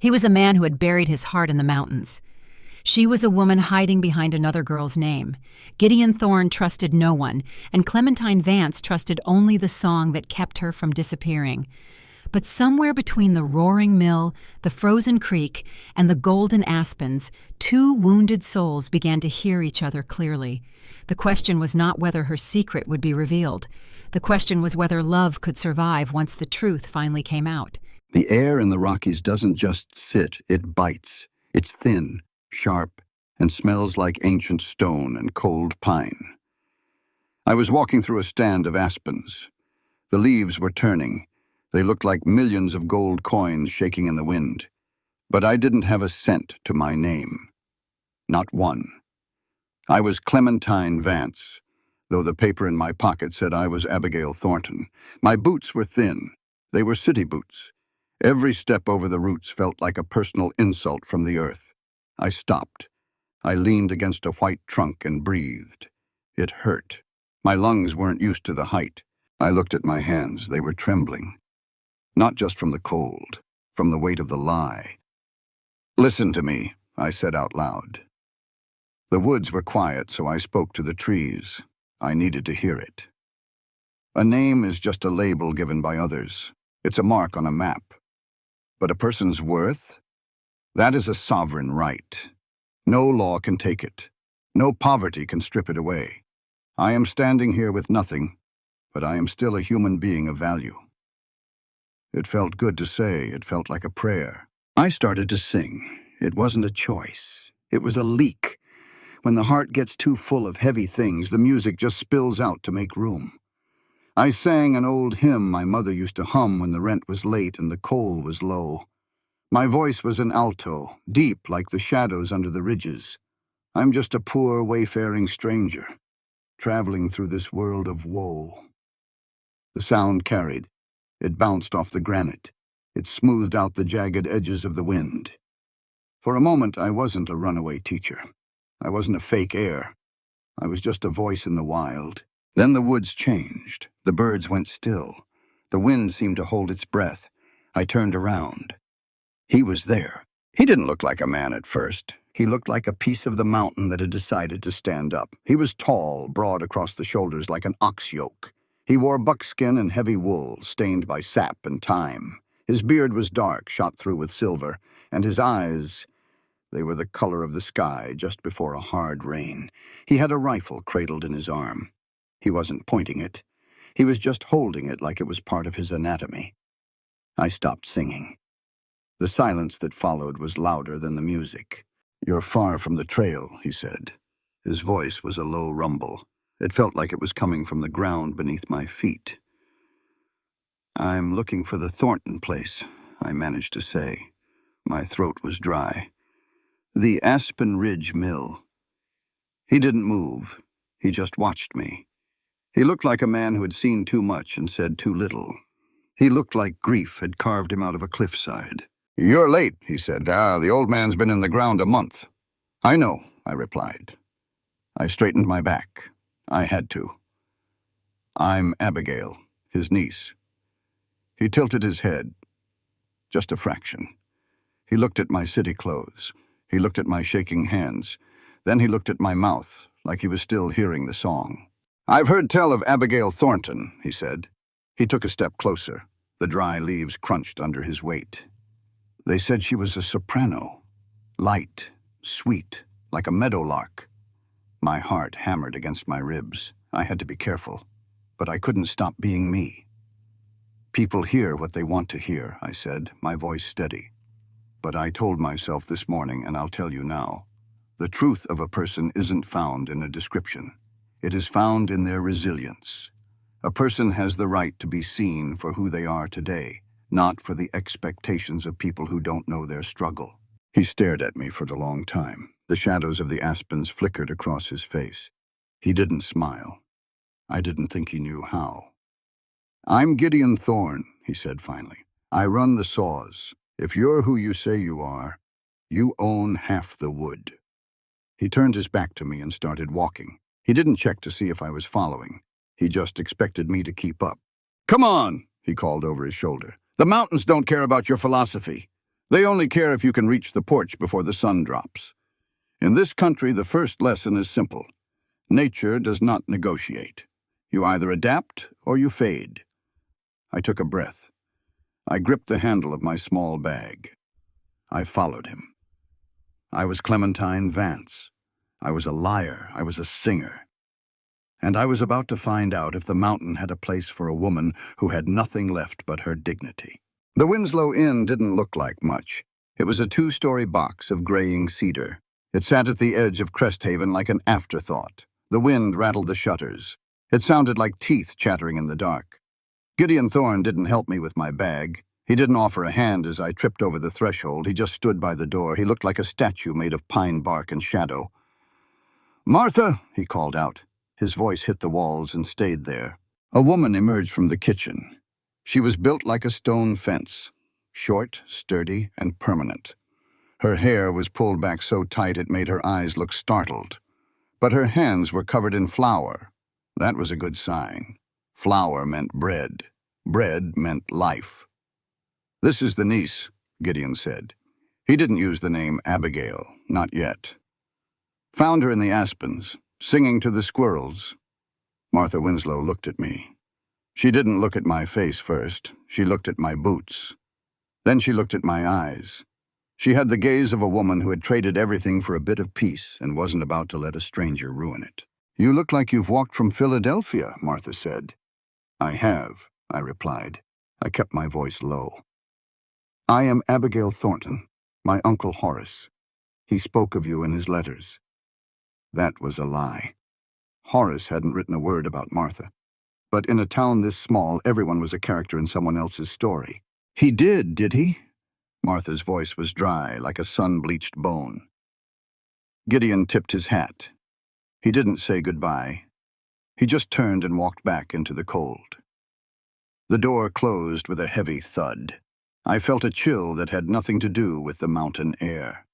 He was a man who had buried his heart in the mountains. She was a woman hiding behind another girl's name. Gideon Thorne trusted no one, and Clementine Vance trusted only the song that kept her from disappearing. But somewhere between the roaring mill, the frozen creek, and the golden aspens, two wounded souls began to hear each other clearly. The question was not whether her secret would be revealed. The question was whether love could survive once the truth finally came out. The air in the Rockies doesn't just sit, it bites. It's thin, sharp, and smells like ancient stone and cold pine. I was walking through a stand of aspens. The leaves were turning. They looked like millions of gold coins shaking in the wind. But I didn't have a cent to my name. Not one. I was Clementine Vance, though the paper in my pocket said I was Abigail Thornton. My boots were thin. They were city boots. Every step over the roots felt like a personal insult from the earth. I stopped. I leaned against a white trunk and breathed. It hurt. My lungs weren't used to the height. I looked at my hands. They were trembling. Not just from the cold, from the weight of the lie. "Listen to me," I said out loud. The woods were quiet, so I spoke to the trees. I needed to hear it. A name is just a label given by others. It's a mark on a map. But a person's worth? That is a sovereign right. No law can take it. No poverty can strip it away. I am standing here with nothing, but I am still a human being of value. It felt good to say. It felt like a prayer. I started to sing. It wasn't a choice. It was a leak. When the heart gets too full of heavy things, the music just spills out to make room. I sang an old hymn my mother used to hum when the rent was late and the coal was low. My voice was an alto, deep like the shadows under the ridges. I'm just a poor, wayfaring stranger, traveling through this world of woe. The sound carried. It bounced off the granite. It smoothed out the jagged edges of the wind. For a moment, I wasn't a runaway teacher. I wasn't a fake air. I was just a voice in the wild. Then the woods changed. The birds went still. The wind seemed to hold its breath. I turned around. He was there. He didn't look like a man at first. He looked like a piece of the mountain that had decided to stand up. He was tall, broad across the shoulders like an ox yoke. He wore buckskin and heavy wool, stained by sap and time. His beard was dark, shot through with silver, and his eyes, they were the color of the sky just before a hard rain. He had a rifle cradled in his arm. He wasn't pointing it. He was just holding it like it was part of his anatomy. I stopped singing. The silence that followed was louder than the music. "You're far from the trail," he said. His voice was a low rumble. It felt like it was coming from the ground beneath my feet. "I'm looking for the Thornton place," I managed to say. My throat was dry. "The Aspen Ridge Mill." He didn't move. He just watched me. He looked like a man who had seen too much and said too little. He looked like grief had carved him out of a cliffside. "You're late," he said. The old man's been in the ground a month." "I know," I replied. I straightened my back. I had to. "I'm Abigail, his niece." He tilted his head. Just a fraction. He looked at my city clothes. He looked at my shaking hands. Then he looked at my mouth, like he was still hearing the song. "I've heard tell of Abigail Thornton," he said. He took a step closer. The dry leaves crunched under his weight. "They said she was a soprano. Light, sweet, like a meadowlark." My heart hammered against my ribs. I had to be careful, but I couldn't stop being me. "People hear what they want to hear," I said, my voice steady. But I told myself this morning, and I'll tell you now, the truth of a person isn't found in a description. It is found in their resilience. A person has the right to be seen for who they are today, not for the expectations of people who don't know their struggle. He stared at me for a long time. The shadows of the aspens flickered across his face. He didn't smile. I didn't think he knew how. "I'm Gideon Thorne," he said finally. "I run the saws. If you're who you say you are, you own half the wood." He turned his back to me and started walking. He didn't check to see if I was following. He just expected me to keep up. "Come on," he called over his shoulder. "The mountains don't care about your philosophy. They only care if you can reach the porch before the sun drops. In this country, the first lesson is simple. Nature does not negotiate. You either adapt or you fade. I took a breath. I gripped the handle of my small bag. I followed him. I was Clementine Vance. I was a liar. I was a singer. And I was about to find out if the mountain had a place for a woman who had nothing left but her dignity. The Winslow Inn didn't look like much. It was a 2-story box of graying cedar. It sat at the edge of Cresthaven like an afterthought. The wind rattled the shutters. It sounded like teeth chattering in the dark. Gideon Thorne didn't help me with my bag. He didn't offer a hand as I tripped over the threshold. He just stood by the door. He looked like a statue made of pine bark and shadow. "Martha," he called out. His voice hit the walls and stayed there. A woman emerged from the kitchen. She was built like a stone fence, short, sturdy, and permanent. Her hair was pulled back so tight it made her eyes look startled. But her hands were covered in flour. That was a good sign. Flour meant bread. Bread meant life. "This is the niece," Gideon said. He didn't use the name Abigail, not yet. "Found her in the aspens, singing to the squirrels." Martha Winslow looked at me. She didn't look at my face first. She looked at my boots. Then she looked at my eyes. She had the gaze of a woman who had traded everything for a bit of peace and wasn't about to let a stranger ruin it. "You look like you've walked from Philadelphia," Martha said. "I have," I replied. I kept my voice low. "I am Abigail Thornton, my Uncle Horace. He spoke of you in his letters." That was a lie. Horace hadn't written a word about Martha. But in a town this small, everyone was a character in someone else's story. "He did he?" Martha's voice was dry, like a sun-bleached bone. Gideon tipped his hat. He didn't say goodbye. He just turned and walked back into the cold. The door closed with a heavy thud. I felt a chill that had nothing to do with the mountain air.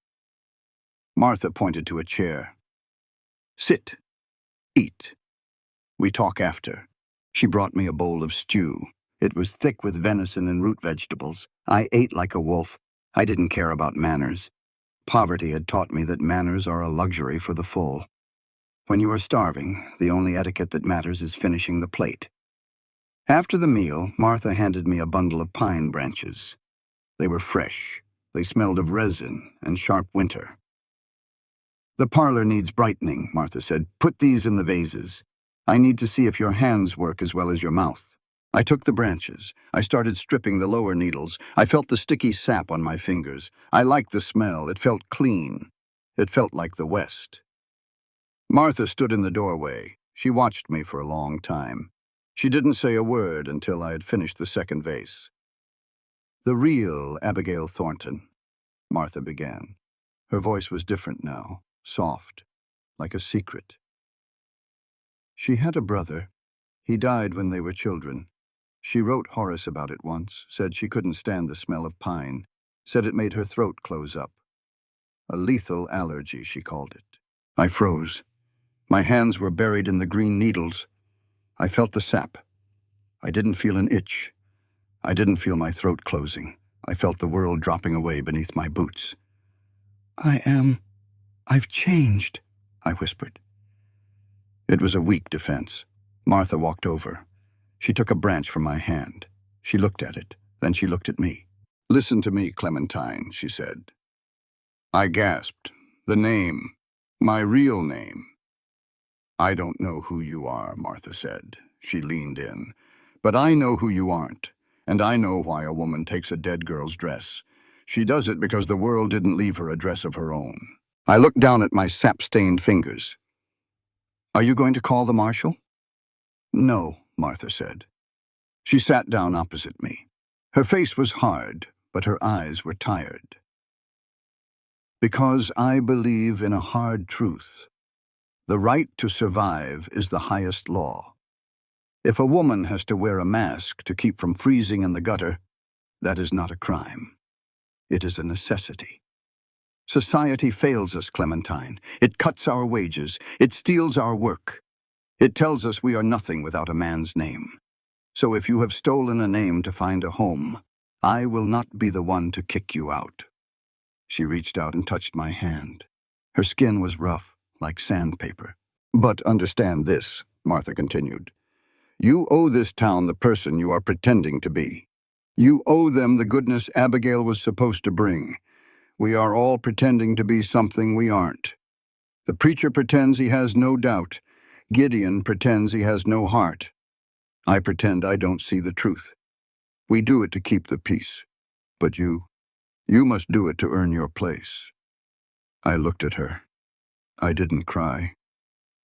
Martha pointed to a chair. "Sit. Eat. We talk after." She brought me a bowl of stew. It was thick with venison and root vegetables. I ate like a wolf. I didn't care about manners. Poverty had taught me that manners are a luxury for the full. When you are starving, the only etiquette that matters is finishing the plate. After the meal, Martha handed me a bundle of pine branches. They were fresh. They smelled of resin and sharp winter. "The parlor needs brightening," Martha said. "Put these in the vases. I need to see if your hands work as well as your mouth." I took the branches. I started stripping the lower needles. I felt the sticky sap on my fingers. I liked the smell. It felt clean. It felt like the West. Martha stood in the doorway. She watched me for a long time. She didn't say a word until I had finished the second vase. "The real Abigail Thornton," Martha began. Her voice was different now, soft, like a secret. "She had a brother. He died when they were children. She wrote Horace about it once, said she couldn't stand the smell of pine, said it made her throat close up. A lethal allergy, she called it." I froze. My hands were buried in the green needles. I felt the sap. I didn't feel an itch. I didn't feel my throat closing. I felt the world dropping away beneath my boots. I've changed," I whispered. It was a weak defense. Martha walked over. She took a branch from my hand. She looked at it. Then she looked at me. "Listen to me, Clementine," she said. I gasped. "The name. My real name." "I don't know who you are," Martha said. She leaned in. "But I know who you aren't. And I know why a woman takes a dead girl's dress. She does it because the world didn't leave her a dress of her own." I looked down at my sap-stained fingers. "Are you going to call the marshal?" "No," Martha said. She sat down opposite me. Her face was hard, but her eyes were tired. "Because I believe in a hard truth. The right to survive is the highest law. If a woman has to wear a mask to keep from freezing in the gutter, that is not a crime. It is a necessity. Society fails us, Clementine. It cuts our wages. It steals our work. It tells us we are nothing without a man's name. So if you have stolen a name to find a home, I will not be the one to kick you out. She reached out and touched my hand. Her skin was rough, like sandpaper. But understand this, Martha continued. You owe this town the person you are pretending to be. You owe them the goodness Abigail was supposed to bring. We are all pretending to be something we aren't. The preacher pretends he has no doubt. Gideon pretends he has no heart. I pretend I don't see the truth. We do it to keep the peace. But you must do it to earn your place. I looked at her. I didn't cry.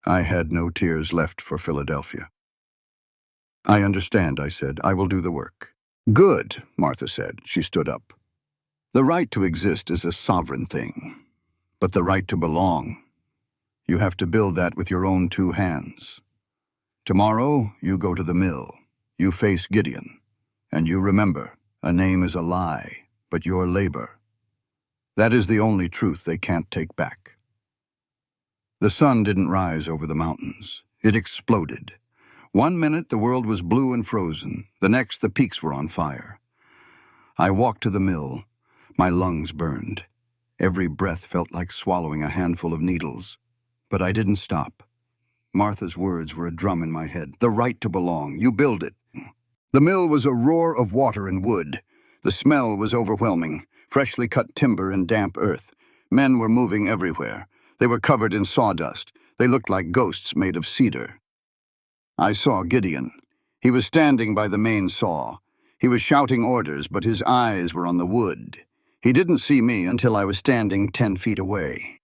I had no tears left for Philadelphia. I understand, I said. I will do the work. Good, Martha said. She stood up. The right to exist is a sovereign thing, but the right to belong, you have to build that with your own two hands. Tomorrow, you go to the mill. You face Gideon. And you remember, a name is a lie, but your labor. That is the only truth they can't take back. The sun didn't rise over the mountains. It exploded. 1 minute the world was blue and frozen. The next the peaks were on fire. I walked to the mill. My lungs burned. Every breath felt like swallowing a handful of needles. But I didn't stop. Martha's words were a drum in my head. The right to belong. You build it. The mill was a roar of water and wood. The smell was overwhelming. Freshly cut timber and damp earth. Men were moving everywhere. They were covered in sawdust. They looked like ghosts made of cedar. I saw Gideon. He was standing by the main saw. He was shouting orders, but his eyes were on the wood. He didn't see me until I was standing 10 feet away.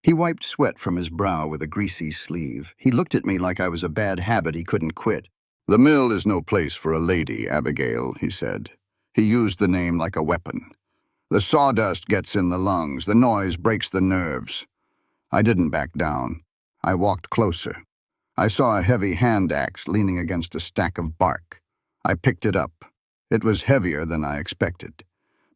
He wiped sweat from his brow with a greasy sleeve. He looked at me like I was a bad habit he couldn't quit. The mill is no place for a lady, Abigail, he said. He used the name like a weapon. The sawdust gets in the lungs. The noise breaks the nerves. I didn't back down. I walked closer. I saw a heavy hand axe leaning against a stack of bark. I picked it up. It was heavier than I expected.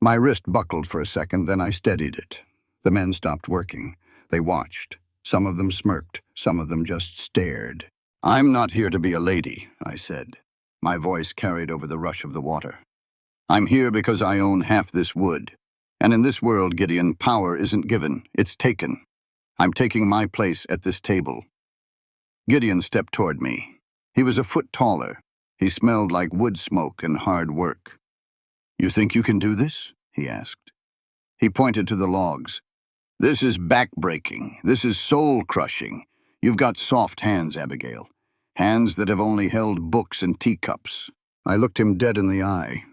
My wrist buckled for a second, then I steadied it. The men stopped working. They watched. Some of them smirked. Some of them just stared. I'm not here to be a lady, I said. My voice carried over the rush of the water. I'm here because I own half this wood. And in this world, Gideon, power isn't given, it's taken. I'm taking my place at this table. Gideon stepped toward me. He was a foot taller. He smelled like wood smoke and hard work. You think you can do this? He asked. He pointed to the logs. This is back-breaking. This is soul-crushing. You've got soft hands, Abigail. Hands that have only held books and teacups. I looked him dead in the eye.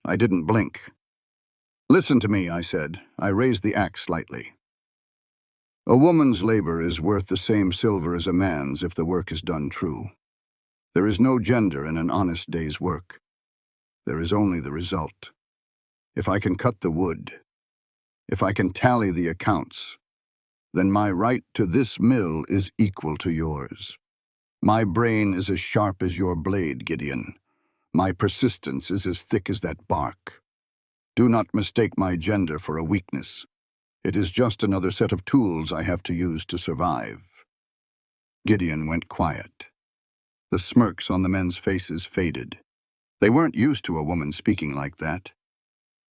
I didn't blink. Listen to me, I said. I raised the axe slightly. A woman's labor is worth the same silver as a man's if the work is done true. There is no gender in an honest day's work. There is only the result. If I can cut the wood, if I can tally the accounts, then my right to this mill is equal to yours. My brain is as sharp as your blade, Gideon. My persistence is as thick as that bark. Do not mistake my gender for a weakness. It is just another set of tools I have to use to survive. Gideon went quiet. The smirks on the men's faces faded. They weren't used to a woman speaking like that.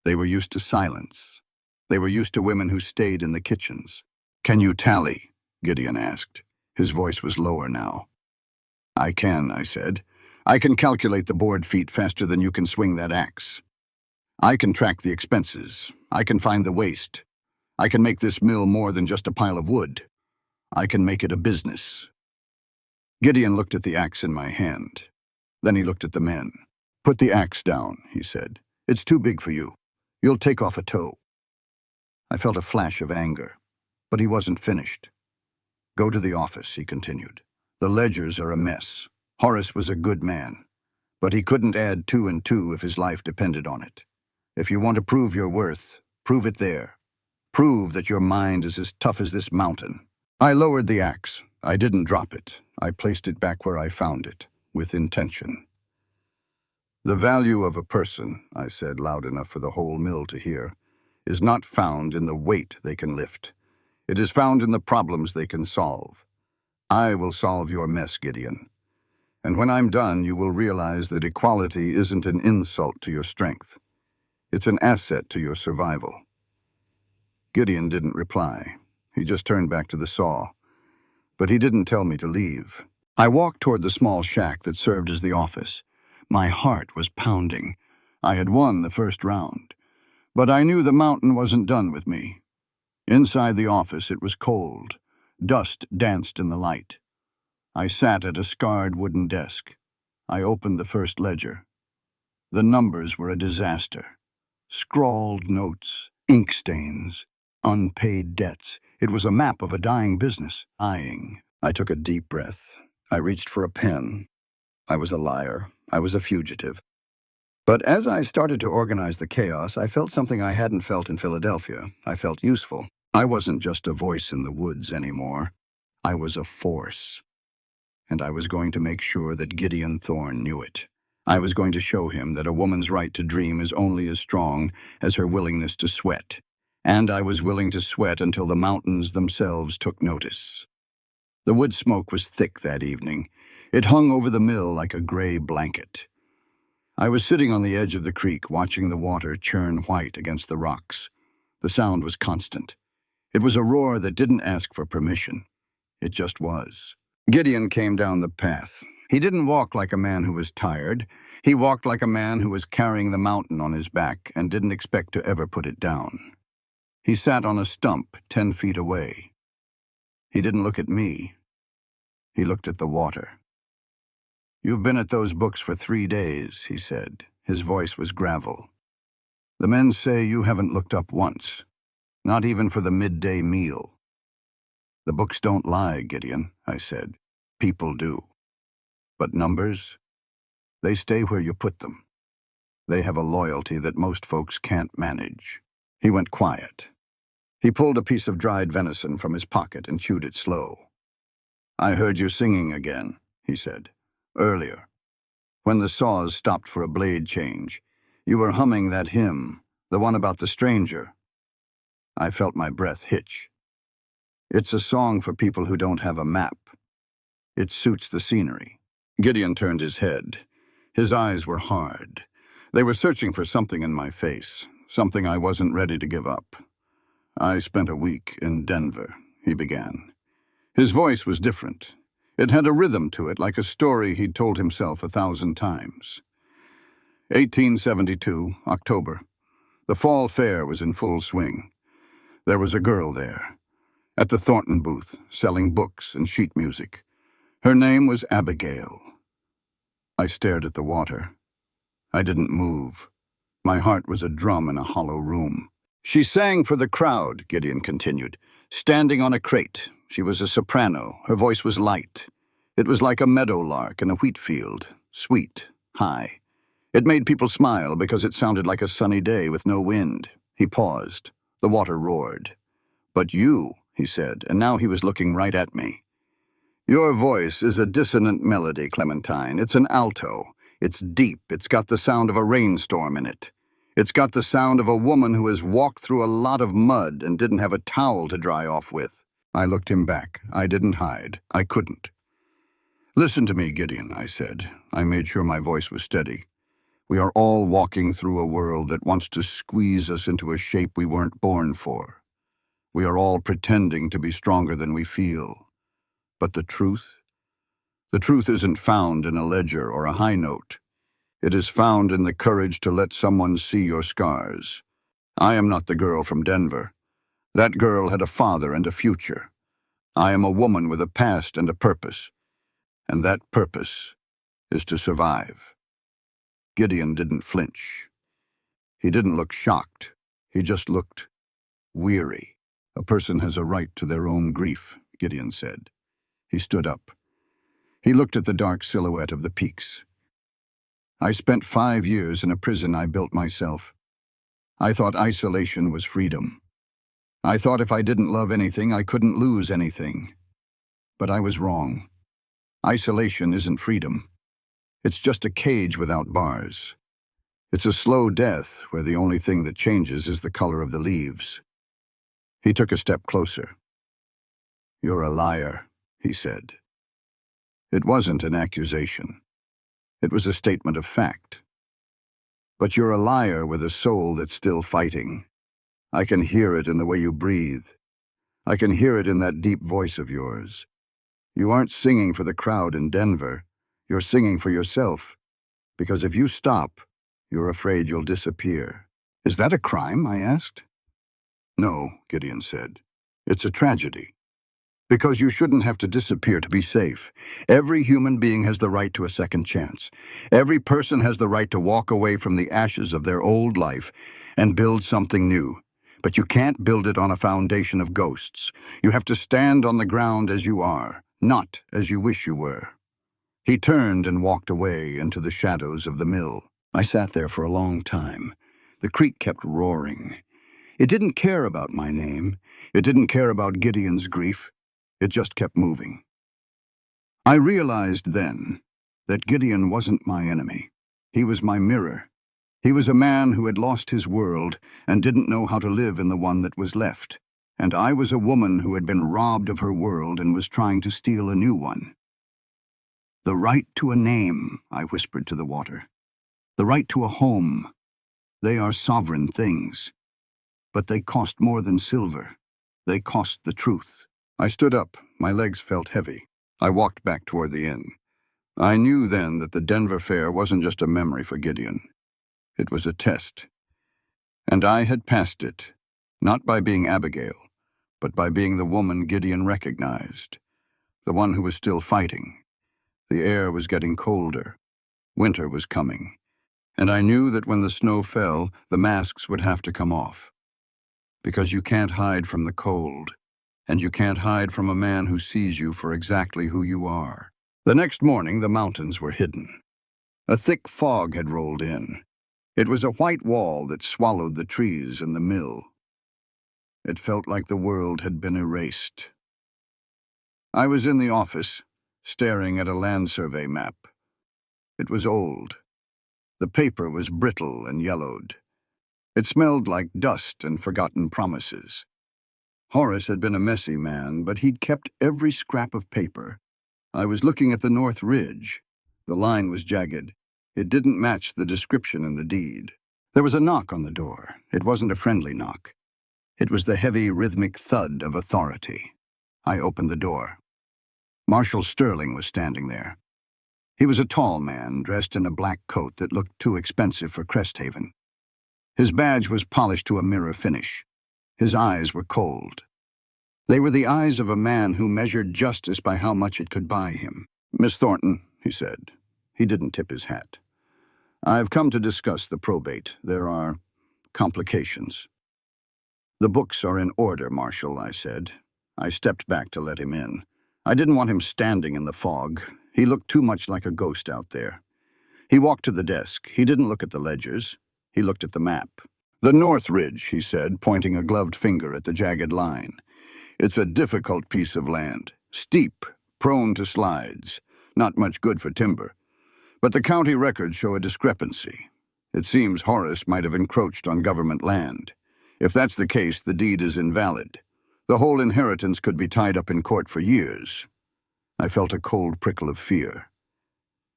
They were used to silence. They were used to women who stayed in the kitchens. Can you tally? Gideon asked. His voice was lower now. I can, I said. I can calculate the board feet faster than you can swing that axe. I can track the expenses. I can find the waste. I can make this mill more than just a pile of wood. I can make it a business. Gideon looked at the axe in my hand. Then he looked at the men. Put the axe down, he said. It's too big for you. You'll take off a toe. I felt a flash of anger, but he wasn't finished. Go to the office, he continued. The ledgers are a mess. Horace was a good man, but he couldn't add 2 and 2 if his life depended on it. If you want to prove your worth, prove it there. Prove that your mind is as tough as this mountain. I lowered the axe. I didn't drop it. I placed it back where I found it, with intention. The value of a person, I said loud enough for the whole mill to hear, is not found in the weight they can lift. It is found in the problems they can solve. I will solve your mess, Gideon. And when I'm done, you will realize that equality isn't an insult to your strength. It's an asset to your survival." Gideon didn't reply. He just turned back to the saw. But he didn't tell me to leave. I walked toward the small shack that served as the office. My heart was pounding. I had won the first round. But I knew the mountain wasn't done with me. Inside the office, it was cold. Dust danced in the light. I sat at a scarred wooden desk. I opened the first ledger. The numbers were a disaster. Scrawled notes, ink stains, unpaid debts. It was a map of a dying business. Dying. I took a deep breath. I reached for a pen. I was a liar. I was a fugitive. But as I started to organize the chaos, I felt something I hadn't felt in Philadelphia. I felt useful. I wasn't just a voice in the woods anymore. I was a force. And I was going to make sure that Gideon Thorne knew it. I was going to show him that a woman's right to dream is only as strong as her willingness to sweat. And I was willing to sweat until the mountains themselves took notice. The wood smoke was thick that evening. It hung over the mill like a gray blanket. I was sitting on the edge of the creek, watching the water churn white against the rocks. The sound was constant. It was a roar that didn't ask for permission. It just was. Gideon came down the path. He didn't walk like a man who was tired. He walked like a man who was carrying the mountain on his back and didn't expect to ever put it down. He sat on a stump 10 feet away. He didn't look at me. He looked at the water. "You've been at those books for 3 days," he said. His voice was gravel. "The men say you haven't looked up once, not even for the midday meal." "The books don't lie, Gideon," I said. "People do. But numbers, they stay where you put them. They have a loyalty that most folks can't manage." He went quiet. He pulled a piece of dried venison from his pocket and chewed it slow. "I heard you singing again," he said. "Earlier. When the saws stopped for a blade change. You were humming that hymn, the one about the stranger." I felt my breath hitch. "It's a song for people who don't have a map. It suits the scenery." Gideon turned his head. His eyes were hard. They were searching for something in my face, something I wasn't ready to give up. "I spent a week in Denver," he began. His voice was different. It had a rhythm to it, like a story he'd told himself 1,000 times. 1872, October. The fall fair was in full swing. There was a girl there, at the Thornton booth, selling books and sheet music. Her name was Abigail. I stared at the water. I didn't move. My heart was a drum in a hollow room. "She sang for the crowd," Gideon continued, "standing on a crate. She was a soprano. Her voice was light. It was like a meadowlark in a wheat field, sweet, high. It made people smile because it sounded like a sunny day with no wind." He paused. The water roared. "But you," he said, and now he was looking right at me. "Your voice is a dissonant melody, Clementine. It's an alto. It's deep. It's got the sound of a rainstorm in it. It's got the sound of a woman who has walked through a lot of mud and didn't have a towel to dry off with." I looked him back. I didn't hide. I couldn't. "Listen to me, Gideon," I said. I made sure my voice was steady. "We are all walking through a world that wants to squeeze us into a shape we weren't born for. We are all pretending to be stronger than we feel. But the truth? The truth isn't found in a ledger or a high note. It is found in the courage to let someone see your scars. I am not the girl from Denver. That girl had a father and a future. I am a woman with a past and a purpose. And that purpose is to survive." Gideon didn't flinch. He didn't look shocked. He just looked weary. "A person has a right to their own grief," Gideon said. He stood up. He looked at the dark silhouette of the peaks. "I spent 5 years in a prison I built myself. I thought isolation was freedom. I thought if I didn't love anything, I couldn't lose anything. But I was wrong. Isolation isn't freedom. It's just a cage without bars. It's a slow death where the only thing that changes is the color of the leaves." He took a step closer. "You're a liar," he said. It wasn't an accusation. It was a statement of fact. But you're a liar with a soul that's still fighting. I can hear it in the way you breathe. I can hear it in that deep voice of yours. You aren't singing for the crowd in Denver. You're singing for yourself. Because if you stop, you're afraid you'll disappear. Is that a crime? I asked. No, Gideon said. It's a tragedy. Because you shouldn't have to disappear to be safe. Every human being has the right to a second chance. Every person has the right to walk away from the ashes of their old life and build something new. But you can't build it on a foundation of ghosts. You have to stand on the ground as you are, not as you wish you were. He turned and walked away into the shadows of the mill. I sat there for a long time. The creek kept roaring. It didn't care about my name. It didn't care about Gideon's grief. It just kept moving. I realized then that Gideon wasn't my enemy. He was my mirror. He was a man who had lost his world and didn't know how to live in the one that was left. And I was a woman who had been robbed of her world and was trying to steal a new one. The right to a name, I whispered to the water. The right to a home. They are sovereign things. But they cost more than silver. They cost the truth. I stood up. My legs felt heavy. I walked back toward the inn. I knew then that the Denver Fair wasn't just a memory for Gideon. It was a test. And I had passed it, not by being Abigail, but by being the woman Gideon recognized, the one who was still fighting. The air was getting colder. Winter was coming. And I knew that when the snow fell, the masks would have to come off. Because you can't hide from the cold. And you can't hide from a man who sees you for exactly who you are. The next morning, the mountains were hidden. A thick fog had rolled in. It was a white wall that swallowed the trees and the mill. It felt like the world had been erased. I was in the office, staring at a land survey map. It was old. The paper was brittle and yellowed. It smelled like dust and forgotten promises. Horace had been a messy man, but he'd kept every scrap of paper. I was looking at the North Ridge. The line was jagged. It didn't match the description in the deed. There was a knock on the door. It wasn't a friendly knock. It was the heavy, rhythmic thud of authority. I opened the door. Marshal Sterling was standing there. He was a tall man, dressed in a black coat that looked too expensive for Cresthaven. His badge was polished to a mirror finish. His eyes were cold. They were the eyes of a man who measured justice by how much it could buy him. "Miss Thornton," he said. He didn't tip his hat. "I've come to discuss the probate. There are complications." "The books are in order, Marshal," I said. I stepped back to let him in. I didn't want him standing in the fog. He looked too much like a ghost out there. He walked to the desk. He didn't look at the ledgers. He looked at the map. "The North Ridge," he said, pointing a gloved finger at the jagged line. "It's a difficult piece of land. Steep, prone to slides. Not much good for timber. But the county records show a discrepancy. It seems Horace might have encroached on government land. If that's the case, the deed is invalid. The whole inheritance could be tied up in court for years." I felt a cold prickle of fear.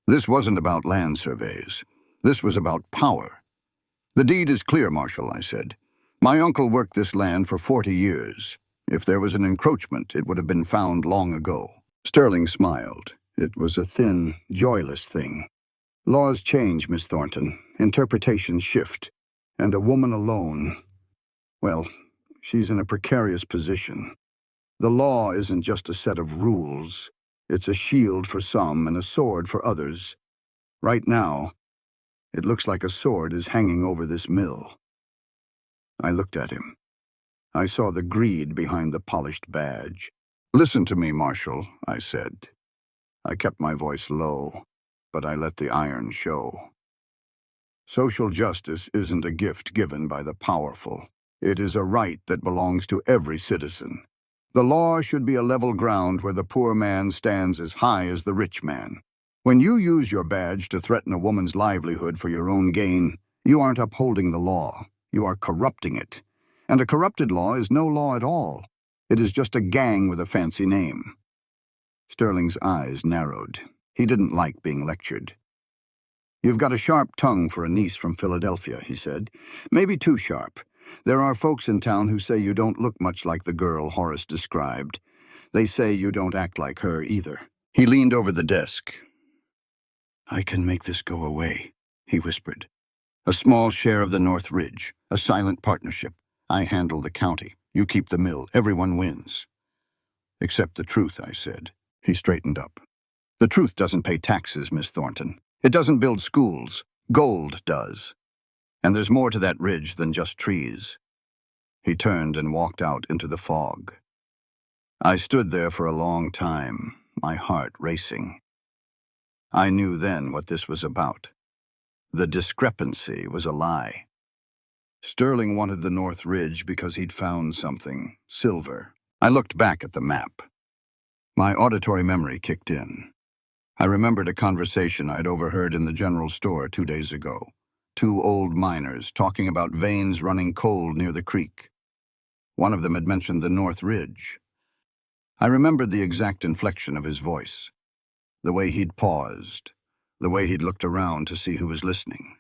This wasn't about land surveys. This was about power. "The deed is clear, Marshal," I said. "My uncle worked this land for 40 years. If there was an encroachment, it would have been found long ago." Sterling smiled. It was a thin, joyless thing. "Laws change, Miss Thornton. Interpretations shift. And a woman alone, well, she's in a precarious position. The law isn't just a set of rules. It's a shield for some and a sword for others. Right now, it looks like a sword is hanging over this mill." I looked at him. I saw the greed behind the polished badge. "Listen to me, Marshal," I said. I kept my voice low, but I let the iron show. "Social justice isn't a gift given by the powerful. It is a right that belongs to every citizen. The law should be a level ground where the poor man stands as high as the rich man. When you use your badge to threaten a woman's livelihood for your own gain, you aren't upholding the law. You are corrupting it. And a corrupted law is no law at all. It is just a gang with a fancy name." Sterling's eyes narrowed. He didn't like being lectured. "You've got a sharp tongue for a niece from Philadelphia," he said. "Maybe too sharp. There are folks in town who say you don't look much like the girl Horace described. They say you don't act like her either." He leaned over the desk. "I can make this go away," he whispered. "A small share of the North Ridge, a silent partnership. I handle the county. You keep the mill. Everyone wins." "Except the truth," I said. He straightened up. "The truth doesn't pay taxes, Miss Thornton. It doesn't build schools. Gold does. And there's more to that ridge than just trees." He turned and walked out into the fog. I stood there for a long time, my heart racing. I knew then what this was about. The discrepancy was a lie. Sterling wanted the North Ridge because he'd found something, silver. I looked back at the map. My auditory memory kicked in. I remembered a conversation I'd overheard in the general store 2 days ago. 2 old miners talking about veins running cold near the creek. One of them had mentioned the North Ridge. I remembered the exact inflection of his voice, the way he'd paused, the way he'd looked around to see who was listening.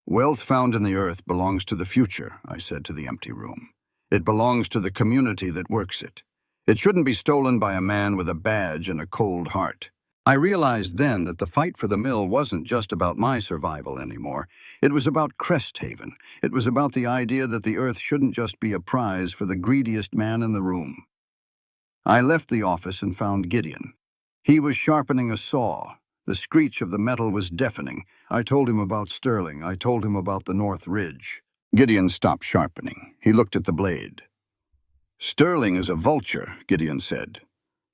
"Wealth found in the earth belongs to the future," I said to the empty room. "It belongs to the community that works it. It shouldn't be stolen by a man with a badge and a cold heart." I realized then that the fight for the mill wasn't just about my survival anymore. It was about Cresthaven. It was about the idea that the earth shouldn't just be a prize for the greediest man in the room. I left the office and found Gideon. He was sharpening a saw. The screech of the metal was deafening. I told him about Sterling. I told him about the North Ridge. Gideon stopped sharpening. He looked at the blade. "Sterling is a vulture," Gideon said.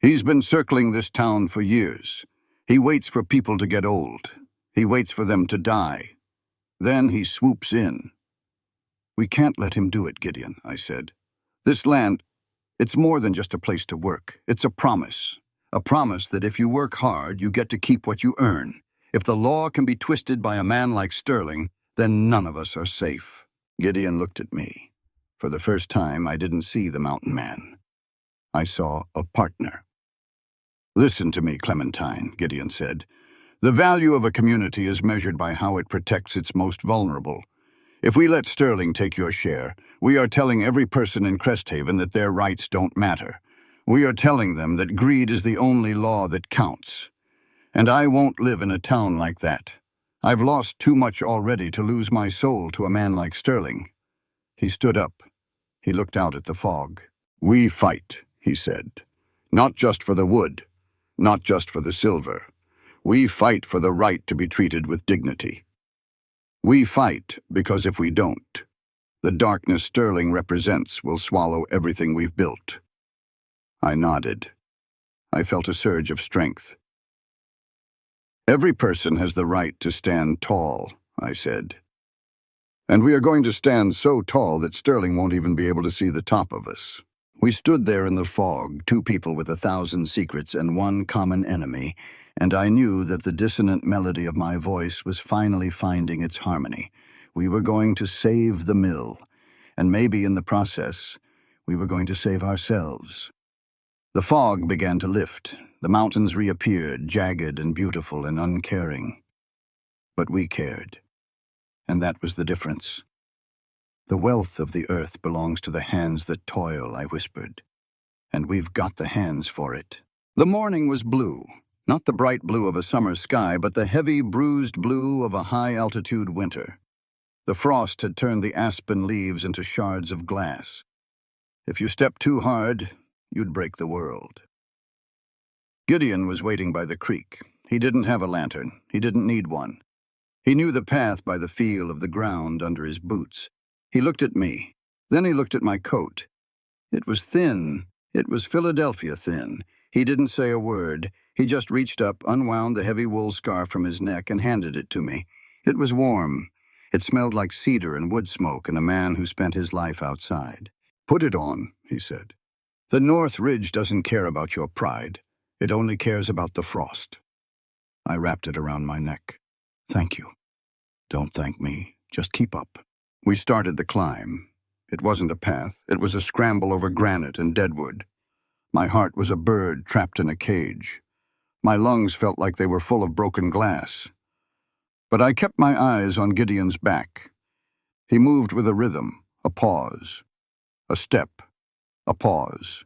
"He's been circling this town for years. He waits for people to get old. He waits for them to die. Then he swoops in." "We can't let him do it, Gideon," I said. "This land, it's more than just a place to work. It's a promise. A promise that if you work hard, you get to keep what you earn. If the law can be twisted by a man like Sterling, then none of us are safe." Gideon looked at me. For the first time, I didn't see the mountain man. I saw a partner. "Listen to me, Clementine," Gideon said. "The value of a community is measured by how it protects its most vulnerable. If we let Sterling take your share, we are telling every person in Cresthaven that their rights don't matter. We are telling them that greed is the only law that counts. And I won't live in a town like that. I've lost too much already to lose my soul to a man like Sterling." He stood up. He looked out at the fog. "We fight," he said. "Not just for the wood, not just for the silver. We fight for the right to be treated with dignity. We fight because if we don't, the darkness Sterling represents will swallow everything we've built." I nodded. I felt a surge of strength. "Every person has the right to stand tall," I said. "And we are going to stand so tall that Sterling won't even be able to see the top of us." We stood there in the fog, 2 people with 1,000 secrets and one common enemy, and I knew that the dissonant melody of my voice was finally finding its harmony. We were going to save the mill, and maybe in the process, we were going to save ourselves. The fog began to lift. The mountains reappeared, jagged and beautiful and uncaring. But we cared, and that was the difference. "The wealth of the earth belongs to the hands that toil," I whispered. "And we've got the hands for it." The morning was blue, not the bright blue of a summer sky, but the heavy, bruised blue of a high-altitude winter. The frost had turned the aspen leaves into shards of glass. If you stepped too hard, you'd break the world. Gideon was waiting by the creek. He didn't have a lantern. He didn't need one. He knew the path by the feel of the ground under his boots. He looked at me. Then he looked at my coat. It was thin. It was Philadelphia thin. He didn't say a word. He just reached up, unwound the heavy wool scarf from his neck, and handed it to me. It was warm. It smelled like cedar and wood smoke and a man who spent his life outside. "Put it on," he said. "The North Ridge doesn't care about your pride. It only cares about the frost." I wrapped it around my neck. "Thank you." "Don't thank me. Just keep up." We started the climb. It wasn't a path. It was a scramble over granite and deadwood. My heart was a bird trapped in a cage. My lungs felt like they were full of broken glass. But I kept my eyes on Gideon's back. He moved with a rhythm, a pause, a step, a pause.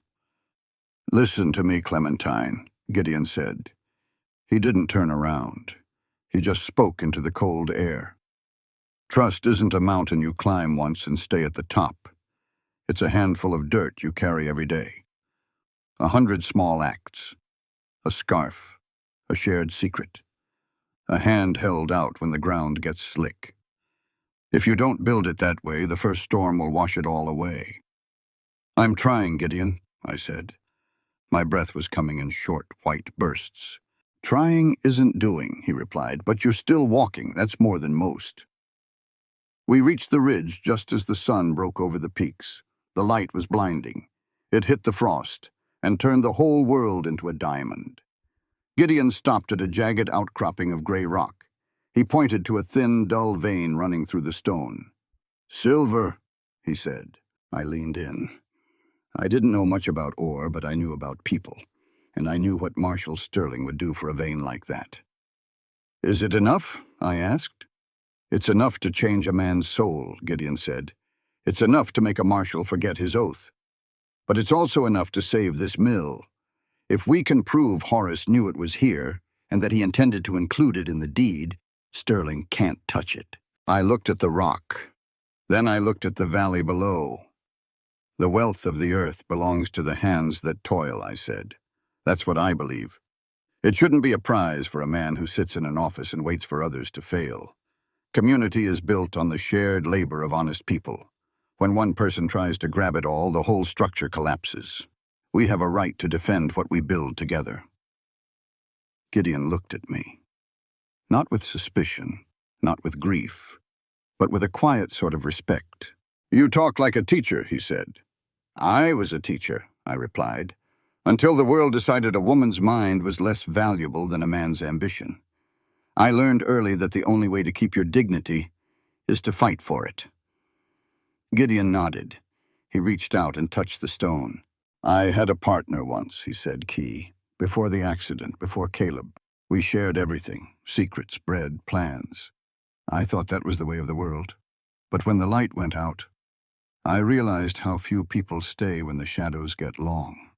"Listen to me, Clementine," Gideon said. He didn't turn around. He just spoke into the cold air. "Trust isn't a mountain you climb once and stay at the top. It's a handful of dirt you carry every day. 100 small acts. A scarf. A shared secret. A hand held out when the ground gets slick. If you don't build it that way, the first storm will wash it all away." "I'm trying, Gideon," I said. My breath was coming in short, white bursts. "Trying isn't doing," he replied, "but you're still walking. That's more than most." We reached the ridge just as the sun broke over the peaks. The light was blinding. It hit the frost and turned the whole world into a diamond. Gideon stopped at a jagged outcropping of gray rock. He pointed to a thin, dull vein running through the stone. "Silver," he said. I leaned in. I didn't know much about ore, but I knew about people, and I knew what Marshall Sterling would do for a vein like that. "Is it enough?" I asked. "It's enough to change a man's soul," Gideon said. "It's enough to make a marshal forget his oath. But it's also enough to save this mill. If we can prove Horace knew it was here, and that he intended to include it in the deed, Sterling can't touch it." I looked at the rock. Then I looked at the valley below. "The wealth of the earth belongs to the hands that toil," I said. "That's what I believe. It shouldn't be a prize for a man who sits in an office and waits for others to fail. Community is built on the shared labor of honest people. When one person tries to grab it all, the whole structure collapses. We have a right to defend what we build together." Gideon looked at me. Not with suspicion, not with grief, but with a quiet sort of respect. "You talk like a teacher," he said. "I was a teacher," I replied, "until the world decided a woman's mind was less valuable than a man's ambition. I learned early that the only way to keep your dignity is to fight for it." Gideon nodded. He reached out and touched the stone. "I had a partner once," he said, Key. "Before the accident, before Caleb. We shared everything, secrets, bread, plans. I thought that was the way of the world. But when the light went out, I realized how few people stay when the shadows get long.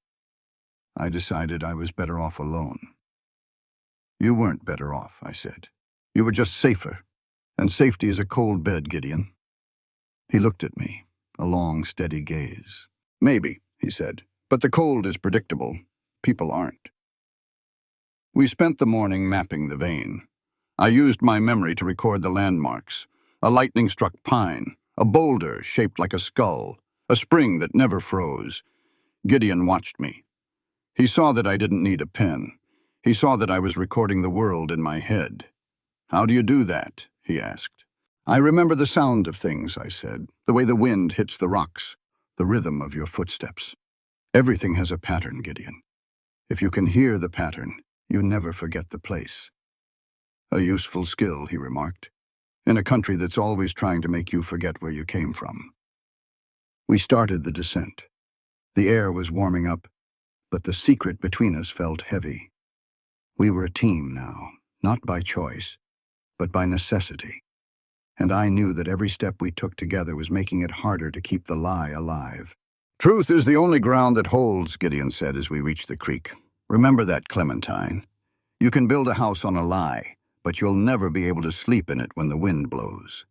I decided I was better off alone." "You weren't better off," I said. "You were just safer. And safety is a cold bed, Gideon." He looked at me, a long, steady gaze. "Maybe," he said, "but the cold is predictable. People aren't." We spent the morning mapping the vein. I used my memory to record the landmarks: a lightning-struck pine, a boulder shaped like a skull, a spring that never froze. Gideon watched me. He saw that I didn't need a pen. He saw that I was recording the world in my head. "How do you do that?" he asked. "I remember the sound of things," I said, "the way the wind hits the rocks, the rhythm of your footsteps. Everything has a pattern, Gideon. If you can hear the pattern, you never forget the place." "A useful skill," he remarked, "in a country that's always trying to make you forget where you came from." We started the descent. The air was warming up, but the secret between us felt heavy. We were a team now, not by choice, but by necessity. And I knew that every step we took together was making it harder to keep the lie alive. "Truth is the only ground that holds," Gideon said as we reached the creek. "Remember that, Clementine. You can build a house on a lie, but you'll never be able to sleep in it when the wind blows."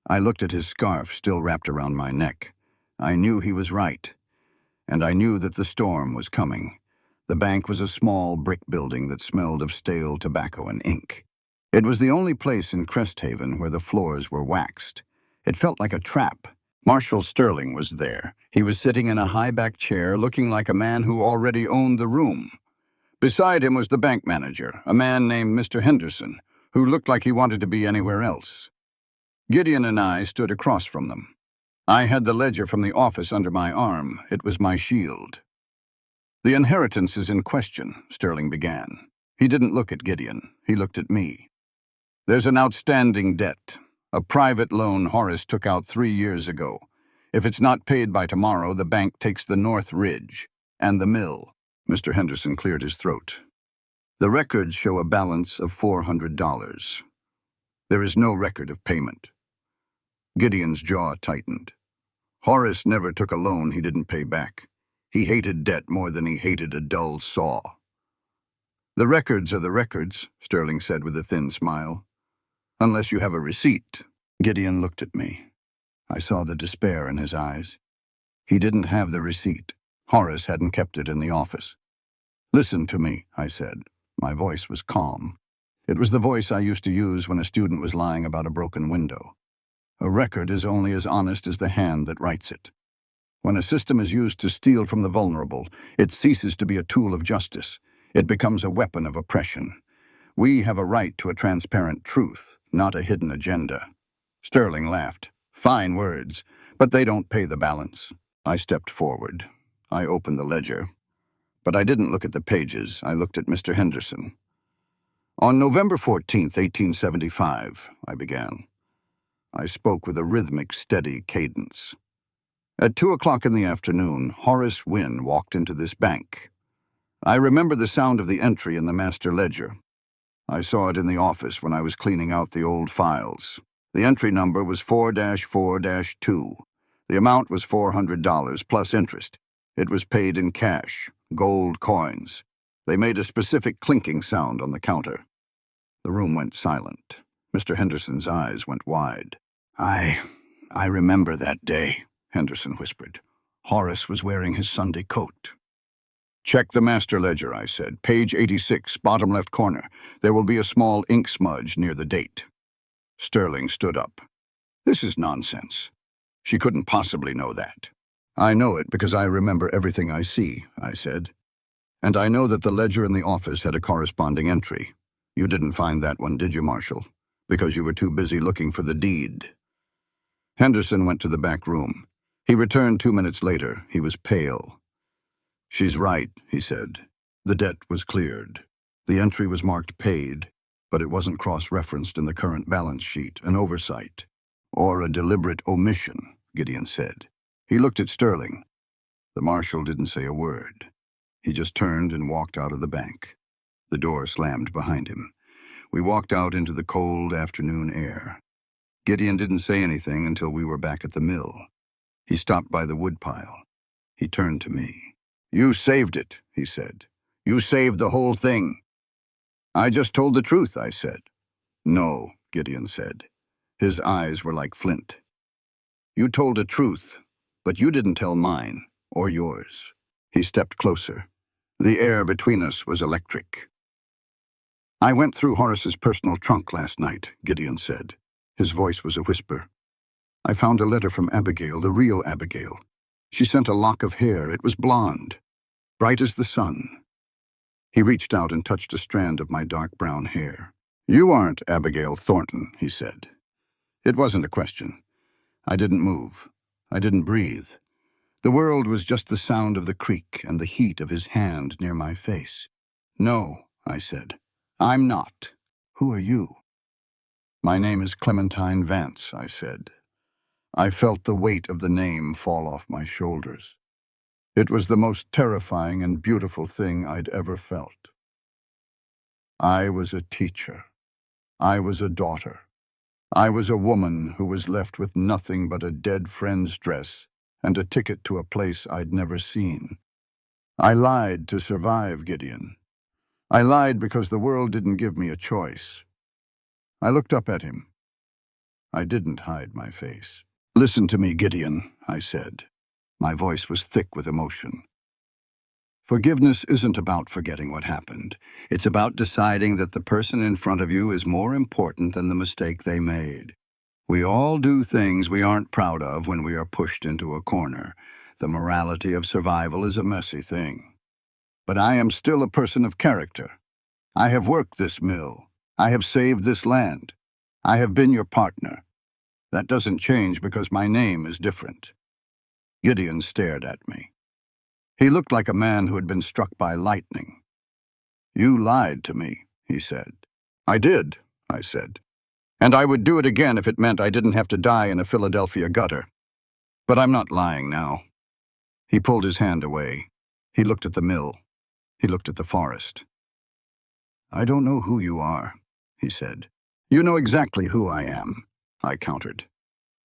I looked at his scarf still wrapped around my neck. I knew he was right, and I knew that the storm was coming. The bank was a small brick building that smelled of stale tobacco and ink. It was the only place in Cresthaven where the floors were waxed. It felt like a trap. Marshall Sterling was there. He was sitting in a high-backed chair, looking like a man who already owned the room. Beside him was the bank manager, a man named Mr. Henderson, who looked like he wanted to be anywhere else. Gideon and I stood across from them. I had the ledger from the office under my arm. It was my shield. "The inheritance is in question," Sterling began. He didn't look at Gideon. He looked at me. "There's an outstanding debt, a private loan Horace took out 3 years ago. If it's not paid by tomorrow, the bank takes the North Ridge and the mill." Mr. Henderson cleared his throat. "The records show a balance of $400. There is no record of payment. Gideon's jaw tightened. Horace never took a loan he didn't pay back. He hated debt more than he hated a dull saw. The records are the records, Sterling said with a thin smile. Unless you have a receipt. Gideon looked at me. I saw the despair in his eyes. He didn't have the receipt. Horace hadn't kept it in the office. Listen to me, I said. My voice was calm. It was the voice I used to use when a student was lying about a broken window. A record is only as honest as the hand that writes it. When a system is used to steal from the vulnerable, it ceases to be a tool of justice. It becomes a weapon of oppression. We have a right to a transparent truth, not a hidden agenda. Sterling laughed. Fine words, but they don't pay the balance. I stepped forward. I opened the ledger. But I didn't look at the pages. I looked at Mr. Henderson. On November 14th, 1875, I began. I spoke with a rhythmic, steady cadence. At 2 o'clock in the afternoon, Horace Wynne walked into this bank. I remember the sound of the entry in the master ledger. I saw it in the office when I was cleaning out the old files. The entry number was 4-4-2. The amount was $400 plus interest. It was paid in cash, gold coins. They made a specific clinking sound on the counter. The room went silent. Mr. Henderson's eyes went wide. I remember that day, Henderson whispered. Horace was wearing his Sunday coat. Check the master ledger, I said. Page 86, bottom left corner. There will be a small ink smudge near the date. Sterling stood up. This is nonsense. She couldn't possibly know that. I know it because I remember everything I see, I said. And I know that the ledger in the office had a corresponding entry. You didn't find that one, did you, Marshall? Because you were too busy looking for the deed. Henderson went to the back room. He returned 2 minutes later. He was pale. She's right, he said. The debt was cleared. The entry was marked paid, but it wasn't cross-referenced in the current balance sheet, an oversight. Or a deliberate omission, Gideon said. He looked at Sterling. The marshal didn't say a word. He just turned and walked out of the bank. The door slammed behind him. We walked out into the cold afternoon air. Gideon didn't say anything until we were back at the mill. He stopped by the woodpile. He turned to me. You saved it, he said. You saved the whole thing. I just told the truth, I said. No, Gideon said. His eyes were like flint. You told a truth, but you didn't tell mine, or yours. He stepped closer. The air between us was electric. I went through Horace's personal trunk last night, Gideon said. His voice was a whisper. I found a letter from Abigail, the real Abigail. She sent a lock of hair. It was blonde, bright as the sun. He reached out and touched a strand of my dark brown hair. You aren't Abigail Thornton, he said. It wasn't a question. I didn't move. I didn't breathe. The world was just the sound of the creek and the heat of his hand near my face. No, I said. I'm not. Who are you? My name is Clementine Vance, I said. I felt the weight of the name fall off my shoulders. It was the most terrifying and beautiful thing I'd ever felt. I was a teacher. I was a daughter. I was a woman who was left with nothing but a dead friend's dress and a ticket to a place I'd never seen. I lied to survive, Gideon. I lied because the world didn't give me a choice. I looked up at him. I didn't hide my face. Listen to me, Gideon, I said. My voice was thick with emotion. Forgiveness isn't about forgetting what happened. It's about deciding that the person in front of you is more important than the mistake they made. We all do things we aren't proud of when we are pushed into a corner. The morality of survival is a messy thing. But I am still a person of character. I have worked this mill. I have saved this land. I have been your partner. That doesn't change because my name is different. Gideon stared at me. He looked like a man who had been struck by lightning. You lied to me, he said. I did, I said. And I would do it again if it meant I didn't have to die in a Philadelphia gutter. But I'm not lying now. He pulled his hand away. He looked at the mill. He looked at the forest. I don't know who you are, he said. You know exactly who I am, I countered.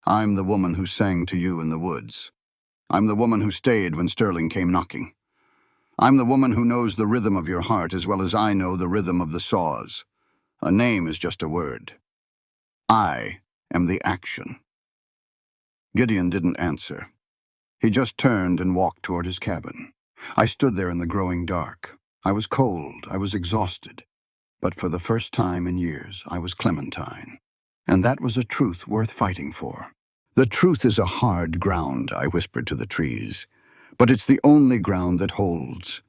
I'm the woman who sang to you in the woods. I'm the woman who stayed when Sterling came knocking. I'm the woman who knows the rhythm of your heart as well as I know the rhythm of the saws. A name is just a word. I am the action. Gideon didn't answer. He just turned and walked toward his cabin. I stood there in the growing dark. I was cold, I was exhausted. But for the first time in years, I was Clementine. And that was a truth worth fighting for. The truth is a hard ground, I whispered to the trees. But it's the only ground that holds.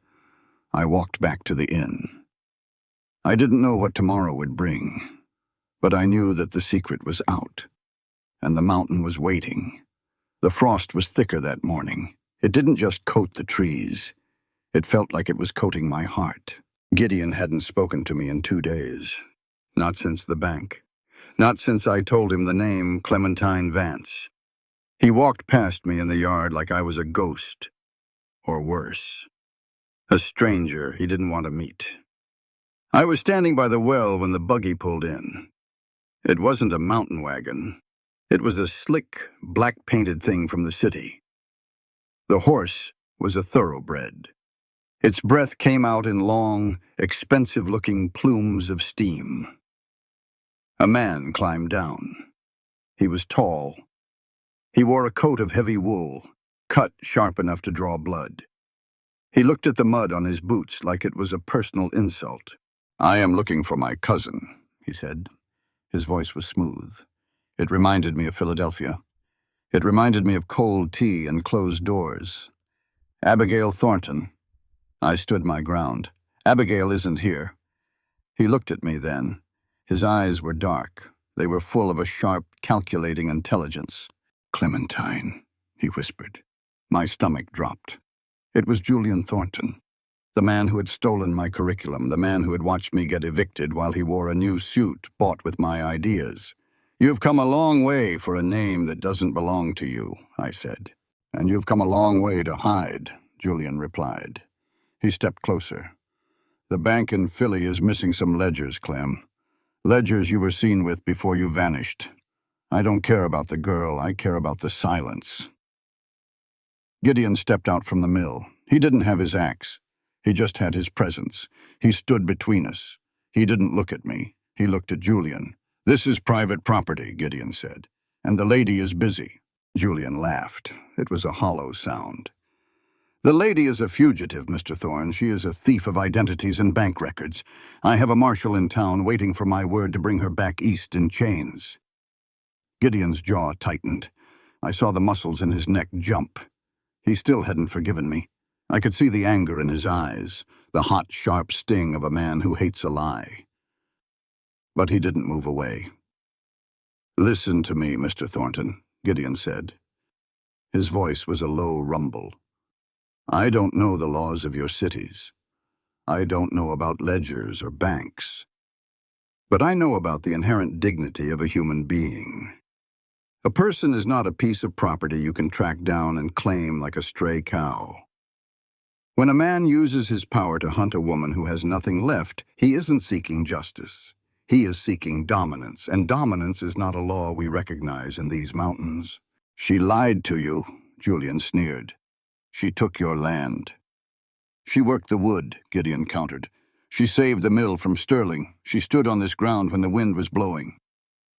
I walked back to the inn. I didn't know what tomorrow would bring, but I knew that the secret was out, and the mountain was waiting. The frost was thicker that morning. It didn't just coat the trees. It felt like it was coating my heart. Gideon hadn't spoken to me in 2 days. Not since the bank. Not since I told him the name Clementine Vance. He walked past me in the yard like I was a ghost, or worse, a stranger he didn't want to meet. I was standing by the well when the buggy pulled in. It wasn't a mountain wagon. It was a slick, black-painted thing from the city. The horse was a thoroughbred. Its breath came out in long, expensive-looking plumes of steam. A man climbed down. He was tall. He wore a coat of heavy wool, cut sharp enough to draw blood. He looked at the mud on his boots like it was a personal insult. "I am looking for my cousin," he said. His voice was smooth. It reminded me of Philadelphia. It reminded me of cold tea and closed doors. "Abigail Thornton." I stood my ground. "Abigail isn't here." He looked at me then. His eyes were dark. They were full of a sharp, calculating intelligence. "Clementine," he whispered. My stomach dropped. It was Julian Thornton, the man who had stolen my curriculum, the man who had watched me get evicted while he wore a new suit bought with my ideas. "You've come a long way for a name that doesn't belong to you," I said. "And you've come a long way to hide," Julian replied. He stepped closer. "The bank in Philly is missing some ledgers, Clem. Ledgers you were seen with before you vanished. I don't care about the girl, I care about the silence." Gideon stepped out from the mill. He didn't have his axe. He just had his presence. He stood between us. He didn't look at me. He looked at Julian. "This is private property," Gideon said, "and the lady is busy." Julian laughed. It was a hollow sound. "The lady is a fugitive, Mr. Thorne. She is a thief of identities and bank records. I have a marshal in town waiting for my word to bring her back east in chains." Gideon's jaw tightened. I saw the muscles in his neck jump. He still hadn't forgiven me. I could see the anger in his eyes, the hot, sharp sting of a man who hates a lie. But he didn't move away. "Listen to me, Mr. Thornton," Gideon said. His voice was a low rumble. "I don't know the laws of your cities. I don't know about ledgers or banks. But I know about the inherent dignity of a human being. A person is not a piece of property you can track down and claim like a stray cow. When a man uses his power to hunt a woman who has nothing left, he isn't seeking justice. He is seeking dominance, and dominance is not a law we recognize in these mountains." "She lied to you," Julian sneered. "She took your land." "She worked the wood," Gideon countered. "She saved the mill from Sterling. She stood on this ground when the wind was blowing.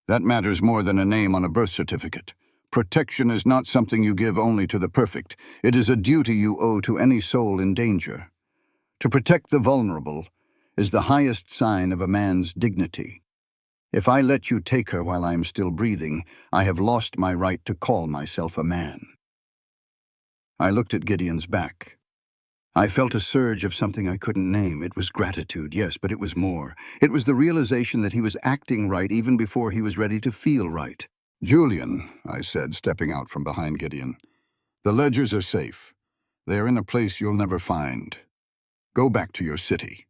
That matters more than a name on a birth certificate. Protection is not something you give only to the perfect. It is a duty you owe to any soul in danger. To protect the vulnerable is the highest sign of a man's dignity. If I let you take her while I am still breathing, I have lost my right to call myself a man." I looked at Gideon's back. I felt a surge of something I couldn't name. It was gratitude, yes, but it was more. It was the realization that he was acting right even before he was ready to feel right. "Julian," I said, stepping out from behind Gideon, "the ledgers are safe. They are in a place you'll never find. Go back to your city.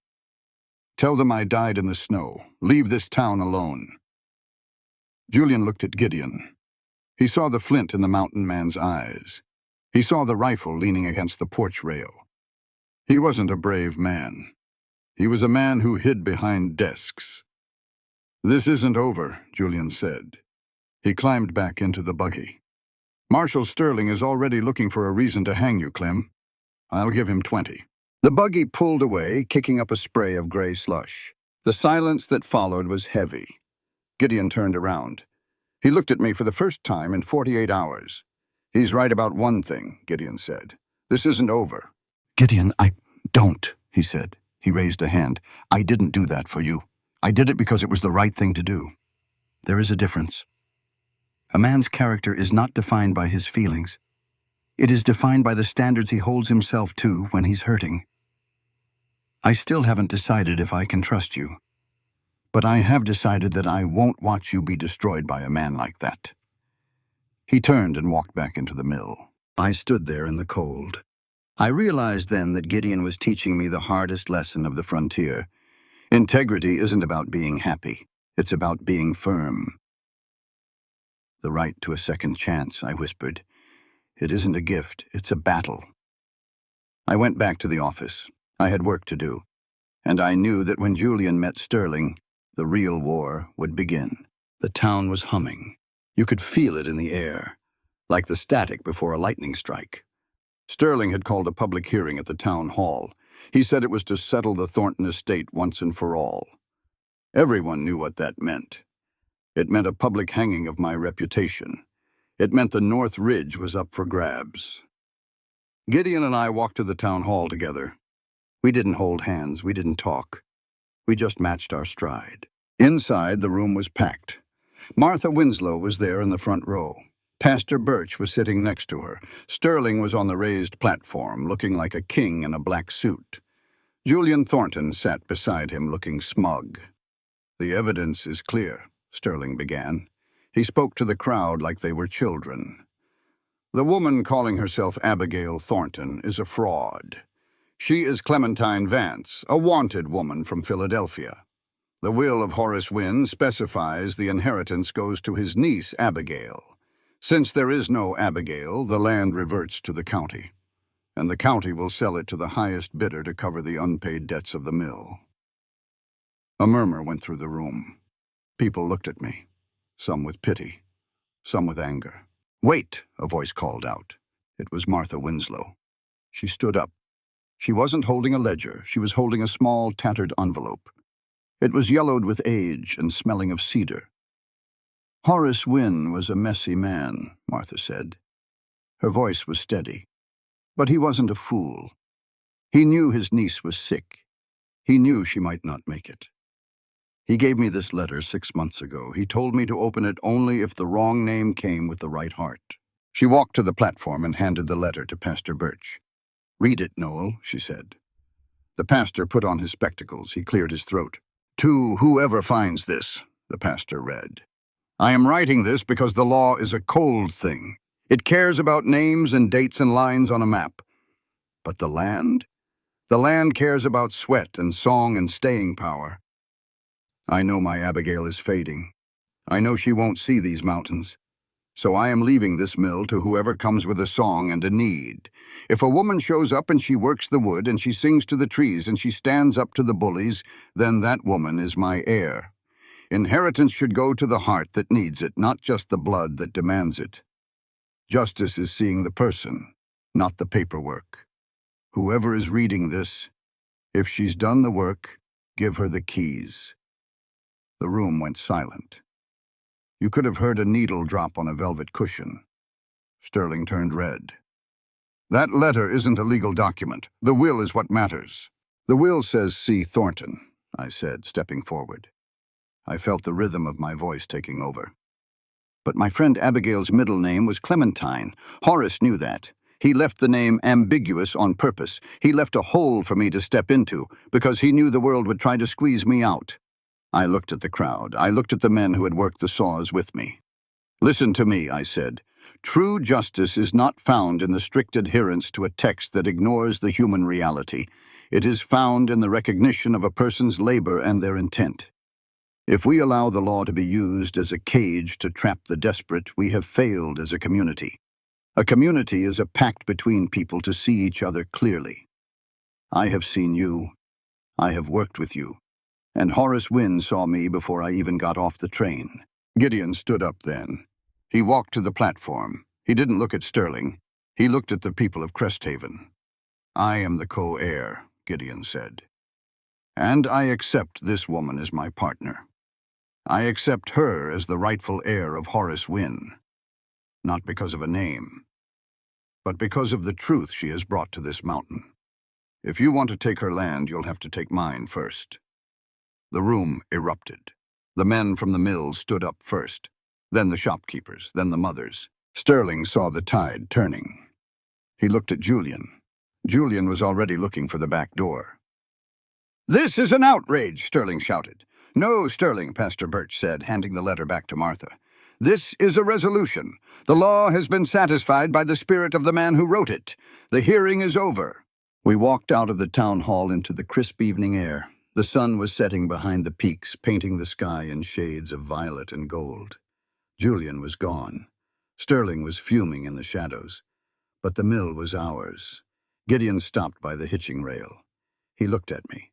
Tell them I died in the snow. Leave this town alone." Julian looked at Gideon. He saw the flint in the mountain man's eyes. He saw the rifle leaning against the porch rail. He wasn't a brave man. He was a man who hid behind desks. "This isn't over," Julian said. He climbed back into the buggy. "Marshal Sterling is already looking for a reason to hang you, Clem. I'll give him 20. The buggy pulled away, kicking up a spray of gray slush. The silence that followed was heavy. Gideon turned around. He looked at me for the first time in 48 hours. "He's right about one thing," Gideon said. "This isn't over." "Gideon, don't," he said. He raised a hand. "I didn't do that for you. I did it because it was the right thing to do. There is a difference. A man's character is not defined by his feelings. It is defined by the standards he holds himself to when he's hurting. I still haven't decided if I can trust you, but I have decided that I won't watch you be destroyed by a man like that." He turned and walked back into the mill. I stood there in the cold. I realized then that Gideon was teaching me the hardest lesson of the frontier. Integrity isn't about being happy. It's about being firm. "The right to a second chance," I whispered. "It isn't a gift, it's a battle." I went back to the office. I had work to do, and I knew that when Julian met Sterling, the real war would begin. The town was humming. You could feel it in the air, like the static before a lightning strike. Sterling had called a public hearing at the town hall. He said it was to settle the Thornton estate once and for all. Everyone knew what that meant. It meant a public hanging of my reputation. It meant the North Ridge was up for grabs. Gideon and I walked to the town hall together. We didn't hold hands, we didn't talk. We just matched our stride. Inside, the room was packed. Martha Winslow was there in the front row. Pastor Birch was sitting next to her. Sterling was on the raised platform, looking like a king in a black suit. Julian Thornton sat beside him, looking smug. "The evidence is clear," Sterling began. He spoke to the crowd like they were children. "The woman calling herself Abigail Thornton is a fraud. She is Clementine Vance, a wanted woman from Philadelphia. The will of Horace Wynne specifies the inheritance goes to his niece, Abigail. Since there is no Abigail, the land reverts to the county, and the county will sell it to the highest bidder to cover the unpaid debts of the mill." A murmur went through the room. People looked at me, some with pity, some with anger. "Wait," a voice called out. It was Martha Winslow. She stood up. She wasn't holding a ledger. She was holding a small, tattered envelope. It was yellowed with age and smelling of cedar. "Horace Wynne was a messy man," Martha said. Her voice was steady. "But he wasn't a fool. He knew his niece was sick. He knew she might not make it. He gave me this letter 6 months ago. He told me to open it only if the wrong name came with the right heart." She walked to the platform and handed the letter to Pastor Birch. "Read it, Noel," she said. The pastor put on his spectacles. He cleared his throat. "To whoever finds this," the pastor read. "I am writing this because the law is a cold thing. It cares about names and dates and lines on a map. But the land? The land cares about sweat and song and staying power. I know my Abigail is fading. I know she won't see these mountains. So I am leaving this mill to whoever comes with a song and a need. If a woman shows up and she works the wood and she sings to the trees and she stands up to the bullies, then that woman is my heir. Inheritance should go to the heart that needs it, not just the blood that demands it. Justice is seeing the person, not the paperwork. Whoever is reading this, if she's done the work, give her the keys." The room went silent. You could have heard a needle drop on a velvet cushion. Sterling turned red. "That letter isn't a legal document. The will is what matters." "The will says C. Thornton," I said, stepping forward. I felt the rhythm of my voice taking over. "But my friend Abigail's middle name was Clementine. Horace knew that. He left the name ambiguous on purpose. He left a hole for me to step into, because he knew the world would try to squeeze me out." I looked at the crowd. I looked at the men who had worked the saws with me. "Listen to me," I said. "True justice is not found in the strict adherence to a text that ignores the human reality. It is found in the recognition of a person's labor and their intent. If we allow the law to be used as a cage to trap the desperate, we have failed as a community. A community is a pact between people to see each other clearly. I have seen you. I have worked with you. and Horace Wynne saw me before I even got off the train. Gideon stood up then. He walked to the platform. He didn't look at Sterling. He looked at the people of Cresthaven. "I am the co-heir," Gideon said. "And I accept this woman as my partner. I accept her as the rightful heir of Horace Wynne, not because of a name, but because of the truth she has brought to this mountain. If you want to take her land, you'll have to take mine first." The room erupted. The men from the mill stood up first, then the shopkeepers, then the mothers. Sterling saw the tide turning. He looked at Julian. Julian was already looking for the back door. "This is an outrage," Sterling shouted. "No, Sterling," Pastor Birch said, handing the letter back to Martha. "This is a resolution. The law has been satisfied by the spirit of the man who wrote it. The hearing is over." We walked out of the town hall into the crisp evening air. The sun was setting behind the peaks, painting the sky in shades of violet and gold. Julian was gone. Sterling was fuming in the shadows. But the mill was ours. Gideon stopped by the hitching rail. He looked at me.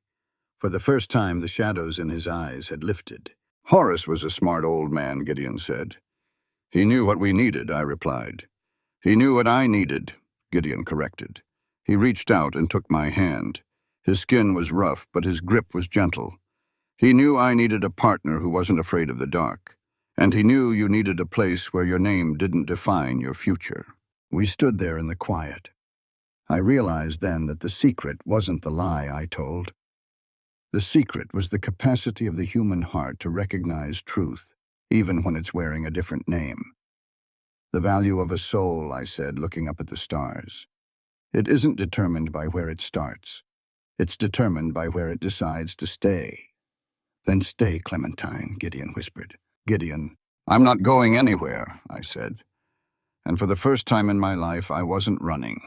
For the first time, the shadows in his eyes had lifted. "Horace was a smart old man," Gideon said. "He knew what we needed," I replied. "He knew what I needed," Gideon corrected. He reached out and took my hand. His skin was rough, but his grip was gentle. "He knew I needed a partner who wasn't afraid of the dark. And he knew you needed a place where your name didn't define your future." We stood there in the quiet. I realized then that the secret wasn't the lie I told. The secret was the capacity of the human heart to recognize truth, even when it's wearing a different name. "The value of a soul," I said, looking up at the stars. "It isn't determined by where it starts. It's determined by where it decides to stay." "Then stay, Clementine," Gideon whispered. "Gideon." "I'm not going anywhere," I said. And for the first time in my life, I wasn't running.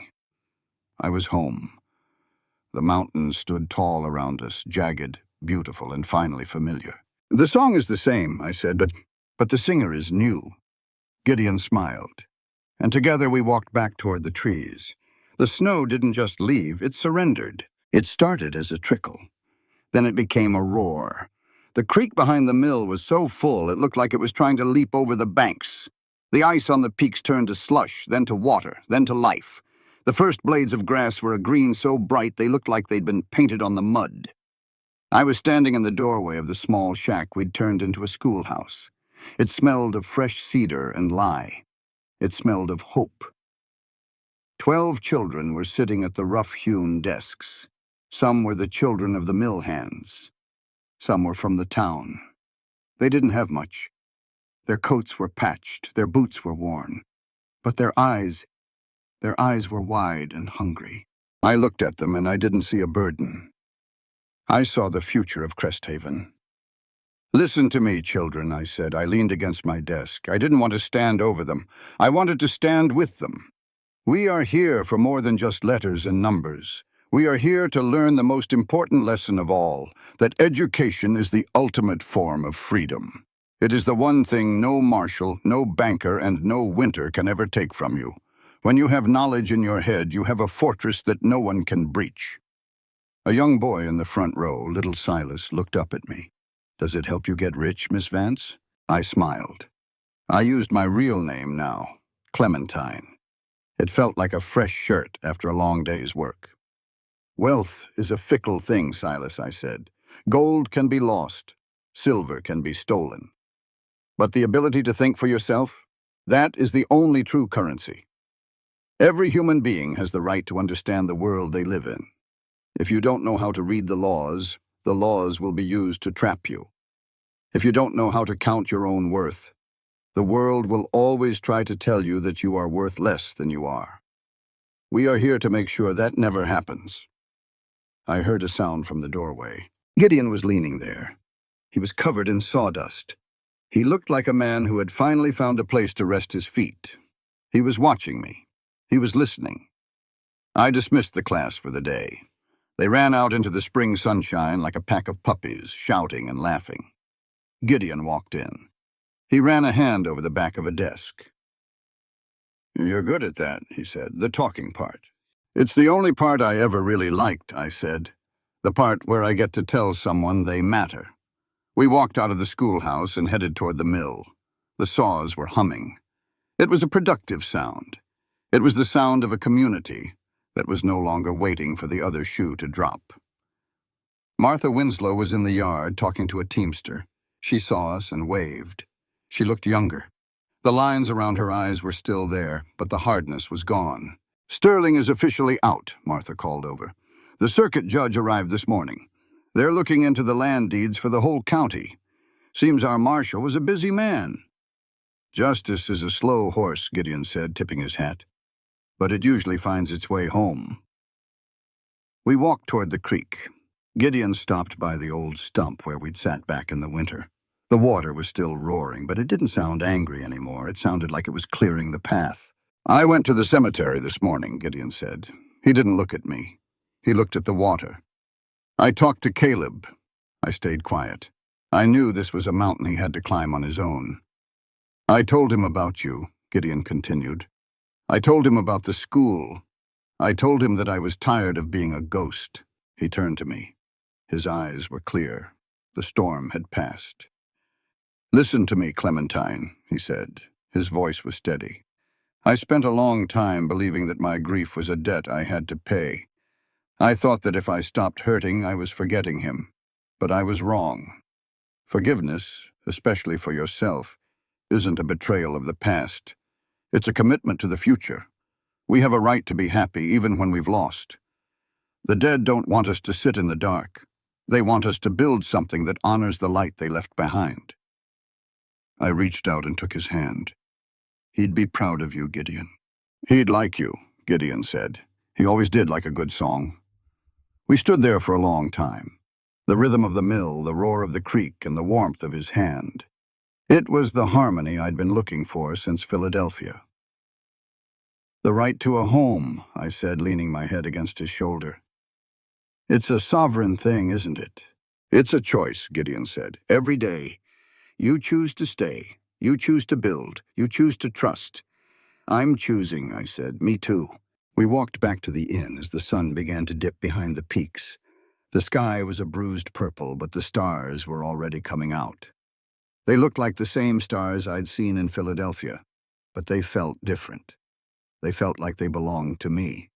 I was home. The mountains stood tall around us, jagged, beautiful, and finally familiar. "The song is the same," I said, but the singer is new." Gideon smiled, and together we walked back toward the trees. The snow didn't just leave, it surrendered. It started as a trickle. Then it became a roar. The creek behind the mill was so full it looked like it was trying to leap over the banks. The ice on the peaks turned to slush, then to water, then to life. The first blades of grass were a green so bright they looked like they'd been painted on the mud. I was standing in the doorway of the small shack we'd turned into a schoolhouse. It smelled of fresh cedar and lye. It smelled of hope. 12 children were sitting at the rough-hewn desks. Some were the children of the mill hands. Some were from the town. They didn't have much. Their coats were patched, their boots were worn. But their eyes were wide and hungry. I looked at them and I didn't see a burden. I saw the future of Cresthaven. "Listen to me, children," I said. I leaned against my desk. I didn't want to stand over them. I wanted to stand with them. "We are here for more than just letters and numbers. We are here to learn the most important lesson of all, that education is the ultimate form of freedom. It is the one thing no marshal, no banker, and no winter can ever take from you. When you have knowledge in your head, you have a fortress that no one can breach." A young boy in the front row, little Silas, looked up at me. "Does it help you get rich, Miss Vance?" I smiled. I used my real name now, Clementine. It felt like a fresh shirt after a long day's work. "Wealth is a fickle thing, Silas," I said. "Gold can be lost. Silver can be stolen. But the ability to think for yourself, that is the only true currency. Every human being has the right to understand the world they live in. If you don't know how to read the laws will be used to trap you. If you don't know how to count your own worth, the world will always try to tell you that you are worth less than you are. We are here to make sure that never happens." I heard a sound from the doorway. Gideon was leaning there. He was covered in sawdust. He looked like a man who had finally found a place to rest his feet. He was watching me. He was listening. I dismissed the class for the day. They ran out into the spring sunshine like a pack of puppies, shouting and laughing. Gideon walked in. He ran a hand over the back of a desk. "You're good at that," he said, "the talking part." "It's the only part I ever really liked," I said. The part where I get to tell someone they matter. We walked out of the schoolhouse and headed toward the mill. The saws were humming. It was a productive sound. It was the sound of a community that was no longer waiting for the other shoe to drop. Martha Winslow was in the yard talking to a teamster. She saw us and waved. She looked younger. The lines around her eyes were still there, but the hardness was gone. "Sterling is officially out," Martha called over. "The circuit judge arrived this morning. They're looking into the land deeds for the whole county. Seems our marshal was a busy man." "Justice is a slow horse," Gideon said, tipping his hat. "But it usually finds its way home." We walked toward the creek. Gideon stopped by the old stump where we'd sat back in the winter. The water was still roaring, but it didn't sound angry anymore. It sounded like it was clearing the path. "I went to the cemetery this morning," Gideon said. He didn't look at me. He looked at the water. "I talked to Caleb." I stayed quiet. I knew this was a mountain he had to climb on his own. "I told him about you," Gideon continued. "I told him about the school. I told him that I was tired of being a ghost." He turned to me. His eyes were clear. The storm had passed. "Listen to me, Clementine," he said. His voice was steady. "I spent a long time believing that my grief was a debt I had to pay. I thought that if I stopped hurting, I was forgetting him. But I was wrong. Forgiveness, especially for yourself, isn't a betrayal of the past. It's a commitment to the future. We have a right to be happy even when we've lost. The dead don't want us to sit in the dark. They want us to build something that honors the light they left behind." I reached out and took his hand. "He'd be proud of you, Gideon." "He'd like you," Gideon said. He always did like a good song. We stood there for a long time. The rhythm of the mill, the roar of the creek, and the warmth of his hand. It was the harmony I'd been looking for since Philadelphia. "The right to a home," I said, leaning my head against his shoulder. "It's a sovereign thing, isn't it?" "It's a choice," Gideon said. "Every day. You choose to stay. You choose to build. You choose to trust." "I'm choosing," I said. "Me too." We walked back to the inn as the sun began to dip behind the peaks. The sky was a bruised purple, but the stars were already coming out. They looked like the same stars I'd seen in Philadelphia, but they felt different. They felt like they belonged to me.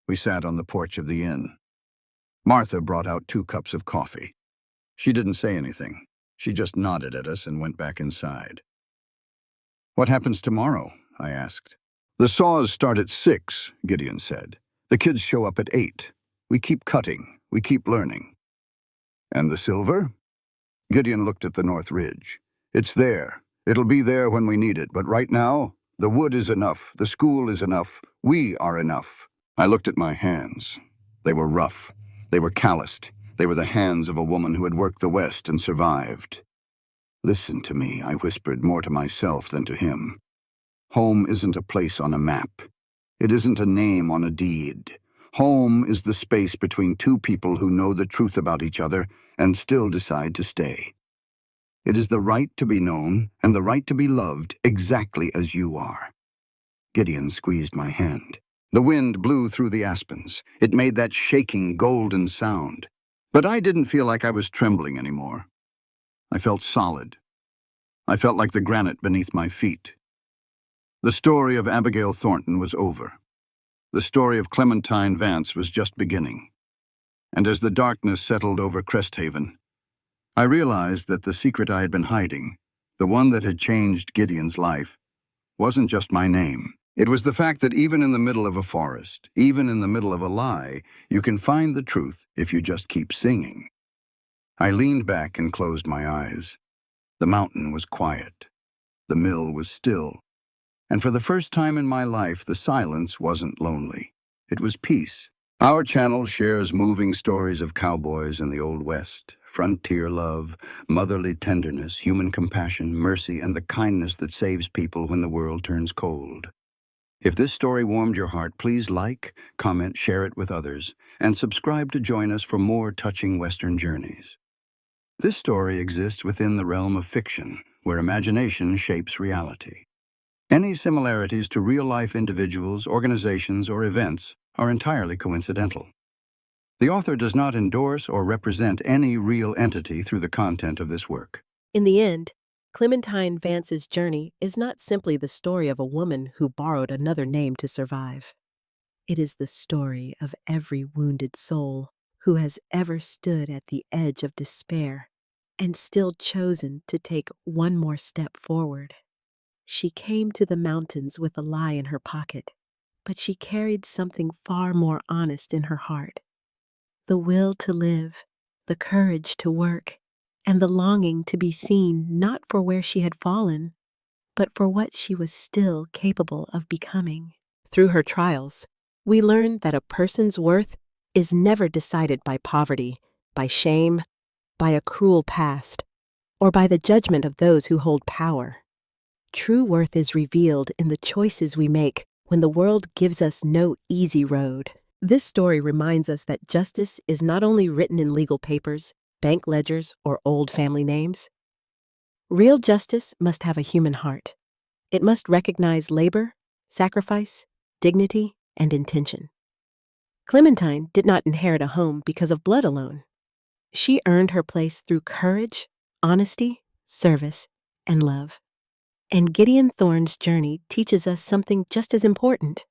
We sat on the porch of the inn. Martha brought out 2 cups of coffee. She didn't say anything. She just nodded at us and went back inside. "What happens tomorrow?" I asked. "The saws start at 6, Gideon said. "The kids show up at 8. We keep cutting. We keep learning." "And the silver?" Gideon looked at the North Ridge. "It's there. It'll be there when we need it, but right now, the wood is enough. The school is enough. We are enough." I looked at my hands. They were rough. They were calloused. They were the hands of a woman who had worked the West and survived. "Listen to me," I whispered, more to myself than to him. "Home isn't a place on a map. It isn't a name on a deed. Home is the space between 2 people who know the truth about each other and still decide to stay. It is the right to be known and the right to be loved exactly as you are." Gideon squeezed my hand. The wind blew through the aspens. It made that shaking, golden sound. But I didn't feel like I was trembling anymore. I felt solid. I felt like the granite beneath my feet. The story of Abigail Thornton was over. The story of Clementine Vance was just beginning. And as the darkness settled over Cresthaven, I realized that the secret I had been hiding, the one that had changed Gideon's life, wasn't just my name. It was the fact that even in the middle of a forest, even in the middle of a lie, you can find the truth if you just keep singing. I leaned back and closed my eyes. The mountain was quiet. The mill was still. And for the first time in my life, the silence wasn't lonely. It was peace. Our channel shares moving stories of cowboys in the Old West, frontier love, motherly tenderness, human compassion, mercy, and the kindness that saves people when the world turns cold. If this story warmed your heart, please like, comment, share it with others, and subscribe to join us for more touching Western journeys. This story exists within the realm of fiction, where imagination shapes reality. Any similarities to real-life individuals, organizations, or events are entirely coincidental. The author does not endorse or represent any real entity through the content of this work. In the end, Clementine Vance's journey is not simply the story of a woman who borrowed another name to survive. It is the story of every wounded soul who has ever stood at the edge of despair and still chosen to take one more step forward. She came to the mountains with a lie in her pocket, but she carried something far more honest in her heart: the will to live, the courage to work, and the longing to be seen not for where she had fallen, but for what she was still capable of becoming. Through her trials, we learn that a person's worth is never decided by poverty, by shame, by a cruel past, or by the judgment of those who hold power. True worth is revealed in the choices we make when the world gives us no easy road. This story reminds us that justice is not only written in legal papers, bank ledgers, or old family names. Real justice must have a human heart. It must recognize labor, sacrifice, dignity, and intention. Clementine did not inherit a home because of blood alone. She earned her place through courage, honesty, service, and love. And Gideon Thorne's journey teaches us something just as important.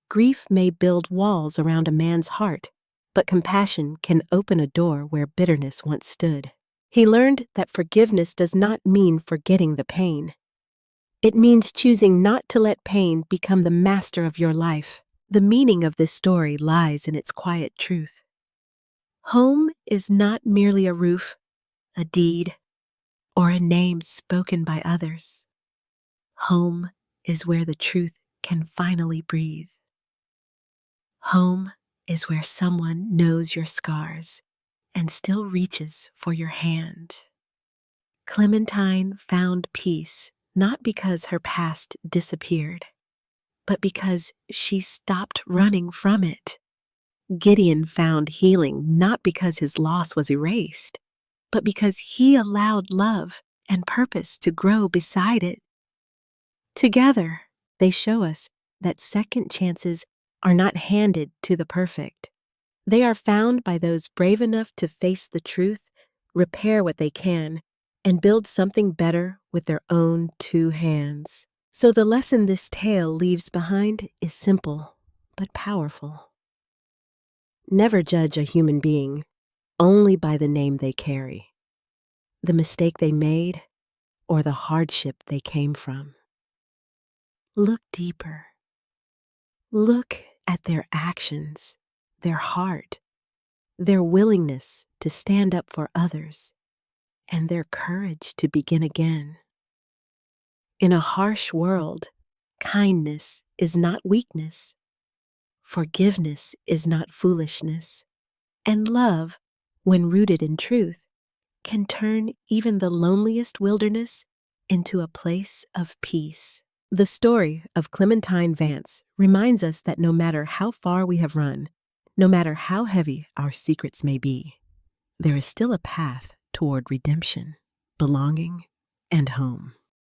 Grief may build walls around a man's heart, but compassion can open a door where bitterness once stood. He learned that forgiveness does not mean forgetting the pain. It means choosing not to let pain become the master of your life. The meaning of this story lies in its quiet truth. Home is not merely a roof, a deed, or a name spoken by others. Home is where the truth can finally breathe. Home is where someone knows your scars and still reaches for your hand. Clementine found peace not because her past disappeared, but because she stopped running from it. Gideon found healing not because his loss was erased, but because he allowed love and purpose to grow beside it. Together, they show us that second chances are not handed to the perfect. They are found by those brave enough to face the truth, repair what they can, and build something better with their own two hands. So the lesson this tale leaves behind is simple, but powerful. Never judge a human being only by the name they carry, the mistake they made, or the hardship they came from. Look deeper. Look at their actions, their heart, their willingness to stand up for others, and their courage to begin again. In a harsh world, kindness is not weakness, forgiveness is not foolishness, and love, when rooted in truth, can turn even the loneliest wilderness into a place of peace. The story of Clementine Vance reminds us that no matter how far we have run, no matter how heavy our secrets may be, there is still a path toward redemption, belonging, and home.